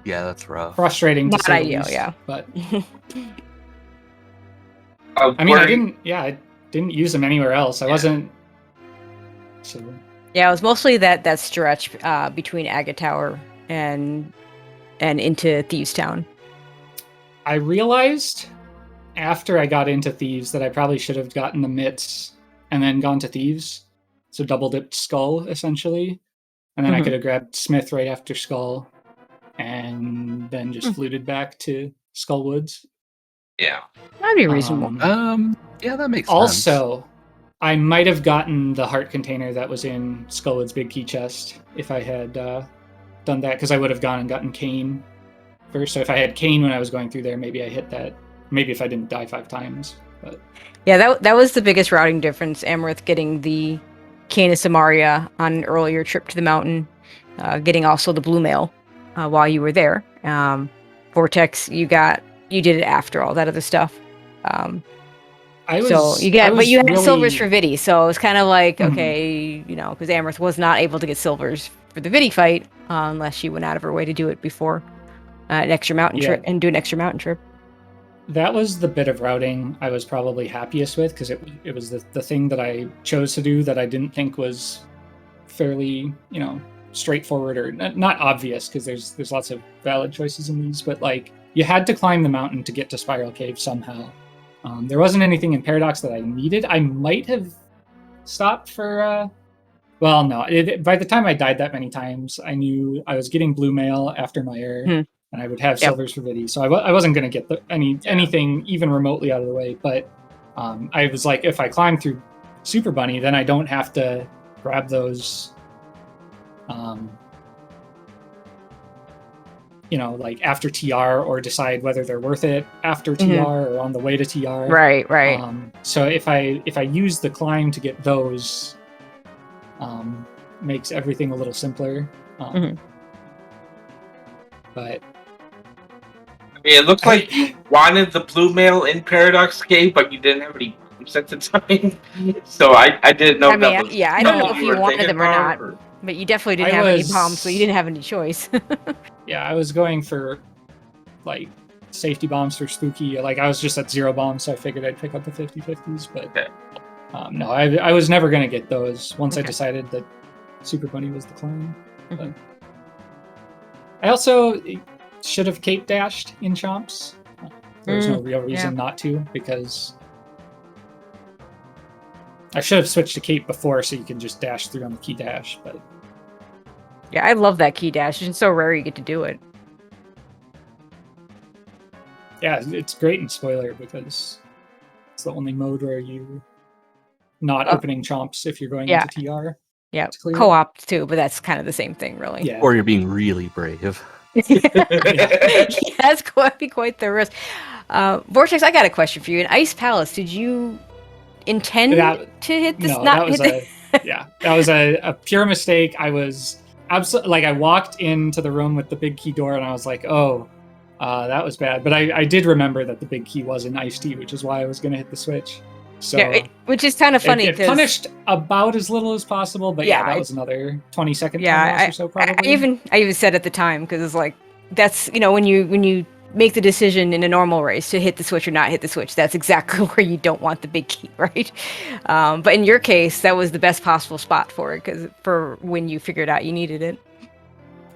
that's rough. frustrating to Not say the ideal, least. yeah. But I mean, I didn't use them anywhere else. I wasn't. So Yeah, it was mostly that stretch between Agate Tower and into Thieves Town. I realized after I got into Thieves that I probably should have gotten the mitts and then gone to Thieves. So double dipped Skull essentially, and then I could have grabbed Smith right after Skull, and then just fluted back to Skull Woods. Yeah. That'd be reasonable. Yeah, that makes sense. Also, I might have gotten the heart container that was in Skullwood's big key chest if I had done that, because I would have gone and gotten Kane first. So if I had Kane when I was going through there, maybe I hit that. Maybe if I didn't die 5 times. But Yeah, that was the biggest routing difference. Amrith getting the Cane of Samaria on an earlier trip to the mountain, getting also the Blue Mail while you were there. Vortex, you did it after all that other stuff. But you had silvers for Vidi, so it was kind of like, okay, because Amrith was not able to get silvers for the Vidi fight unless she went out of her way to do it before an extra mountain trip and do an extra mountain trip. That was the bit of routing I was probably happiest with, because it was the thing that I chose to do that I didn't think was fairly, straightforward or not obvious, because there's lots of valid choices in these, but like you had to climb the mountain to get to Spiral Cave somehow. There wasn't anything in Paradox that I needed. I might have stopped for well, no. By the time I died that many times, I knew I was getting Blue Mail after Mire, and I would have silvers for Vidi, so I wasn't going to get anything even remotely out of the way. But I was like, if I climb through Super Bunny, then I don't have to grab those, like after TR, or decide whether they're worth it after TR or on the way to TR. Right. So if I use the climb to get those, makes everything a little simpler. But it looked like you wanted the Blue Mail in Paradox Cave, but you didn't have any bombs at the time. So I didn't know. I don't know if you wanted them or not, but you definitely didn't have any bombs, so you didn't have any choice. Yeah, I was going for like safety bombs for Spooky. Like I was just at 0 bombs, so I figured I'd pick up the 50/50s. But no, I was never going to get those once I decided that Super Bunny was the climb. But I also should have cape dashed in Chomps. There's no real reason not to, because I should have switched to cape before so you can just dash through on the key dash. But yeah, I love that key dash. It's so rare you get to do it. Yeah, it's great in Spoiler because it's the only mode where you not opening Chomps if you're going into TR. Yeah, co-op too, but that's kind of the same thing, really. Yeah. Or you're being really brave. That's be quite the risk. Vortex, I got a question for you. In Ice Palace, did you intend to hit this? No, that was a pure mistake. I was absolutely like, I walked into the room with the big key door and I was like, oh, that was bad. But I did remember that the big key was in Ice Tea, which is why I was going to hit the switch. So which is kind of funny. It punished about as little as possible, but that was another 20-second time loss or so, probably. I even said at the time, because it's like, that's, when you make the decision in a normal race to hit the switch or not hit the switch, that's exactly where you don't want the big key, right? But in your case, that was the best possible spot for it, because for when you figured out you needed it.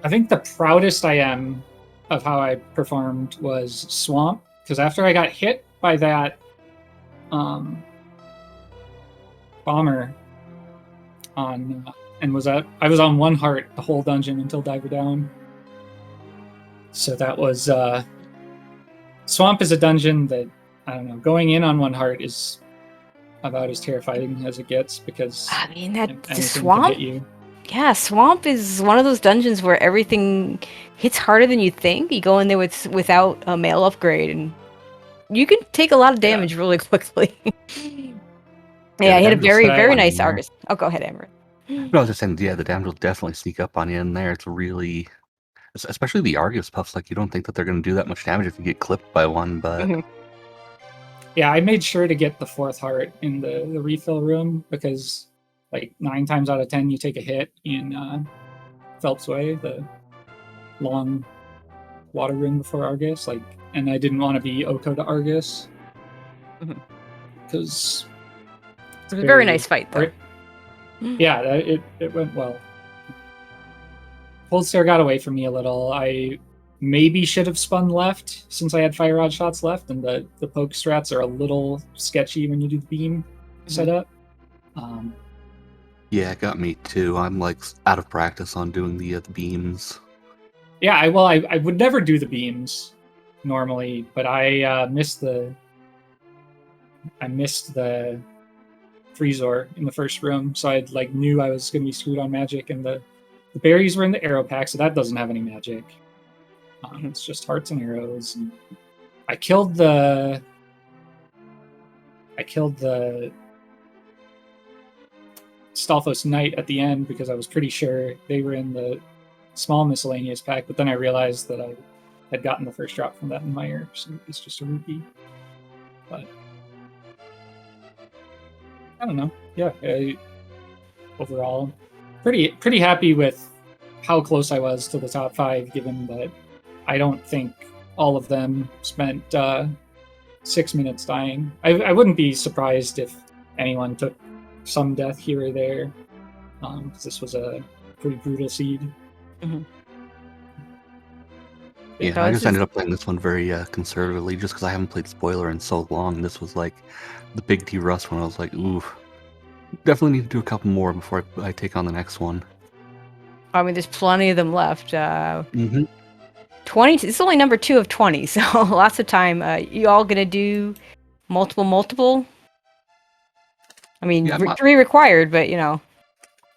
I think the proudest I am of how I performed was Swamp, because after I got hit by that bomber on, and I was on 1 heart the whole dungeon until Diver Down. So that was Swamp is a dungeon that, I don't know, going in on 1 heart is about as terrifying as it gets, because I mean, that the anything Swamp. can hit you. Yeah, Swamp is one of those dungeons where everything hits harder than you think. You go in there without a mail upgrade, and you can take a lot of damage really quickly. Yeah, he had a damage very, will very sneak nice up on you. Argus. Oh, go ahead, Amber. No, I was just saying, yeah, the damage will definitely sneak up on you in there. It's really, especially the Argus puffs. Like, you don't think that they're going to do that much damage if you get clipped by one, but Mhm. Yeah, I made sure to get the 4th heart in the refill room, because like 9 times out of 10 you take a hit in Phelps Way, the long water room before Argus. Like, and I didn't want to be Oko to Argus, Mhm. because It was a very nice fight, though. Yeah, it went well. Cold Stare got away from me a little. I maybe should have spun left, since I had fire rod shots left, and the poke strats are a little sketchy when you do the beam setup. yeah, it got me too. I'm like out of practice on doing the beams. Yeah, I would never do the beams normally, but I missed the Freezor in the first room, so I knew I was going to be screwed on magic, and the berries were in the arrow pack, so that doesn't have any magic. It's just hearts and arrows. And I killed the Stalfos Knight at the end, because I was pretty sure they were in the small miscellaneous pack, but then I realized that I had gotten the first drop from that in Mire, so it's just a rupee. But I don't know. Yeah, overall, pretty happy with how close I was to the top 5, given that I don't think all of them spent 6 minutes dying. I wouldn't be surprised if anyone took some death here or there, because this was a pretty brutal seed. Mm-hmm. Yeah, I just ended up playing this one very conservatively, just because I haven't played Spoiler in so long. This was like the big T Rust when I was like, ooh, definitely need to do a couple more before I take on the next one. I mean, there's plenty of them left. 20. It's only number 2 of 20, so lots of time. You all gonna do multiple? I mean, Yeah, 3 required, but you know.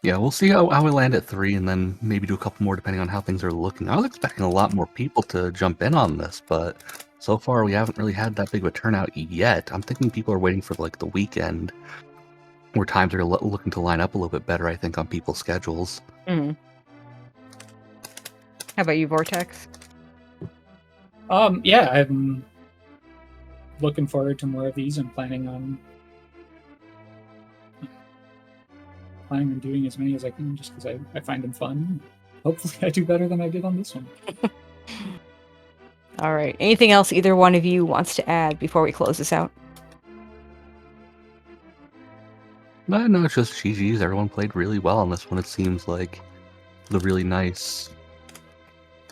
Yeah, we'll see how we land at 3, and then maybe do a couple more depending on how things are looking. I was expecting a lot more people to jump in on this, but so far we haven't really had that big of a turnout yet. I'm thinking people are waiting for like the weekend, where times are looking to line up a little bit better, I think, on people's schedules. Mm-hmm. How about you, Vortex? Yeah, I'm looking forward to more of these. I'm planning on doing as many as I can, just because I find them fun. Hopefully I do better than I did on this one. All right. Anything else either one of you wants to add before we close this out? No, it's just GG's. Everyone played really well on this one. It seems like the really nice,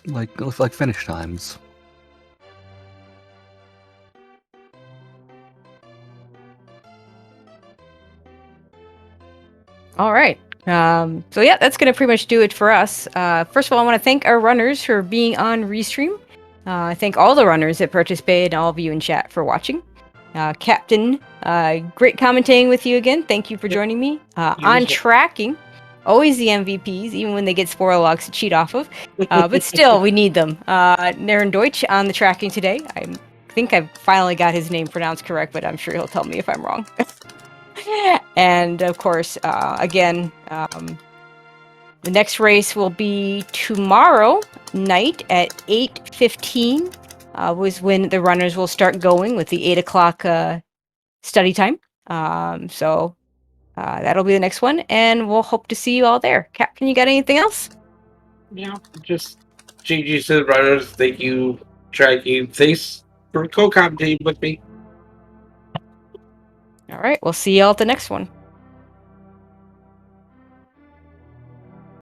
like finish times. All right. So yeah, that's going to pretty much do it for us. First of all, I want to thank our runners for being on Restream. I thank all the runners that participated and all of you in chat for watching. Captain, great commentating with you again. Thank you for joining me. On tracking, always the MVPs, even when they get spoiler logs to cheat off of. But still, we need them. Naren Deutsch on the tracking today. I think I finally got his name pronounced correct, but I'm sure he'll tell me if I'm wrong. And of course, again, the next race will be tomorrow night at 8:15. Was when the runners will start going with the 8 o'clock study time. So that'll be the next one, and we'll hope to see you all there. Captain, you got anything else? Yeah, just GG to the runners. Thank you, tracking. Thanks for co-commentating with me. All right, we'll see you all at the next one.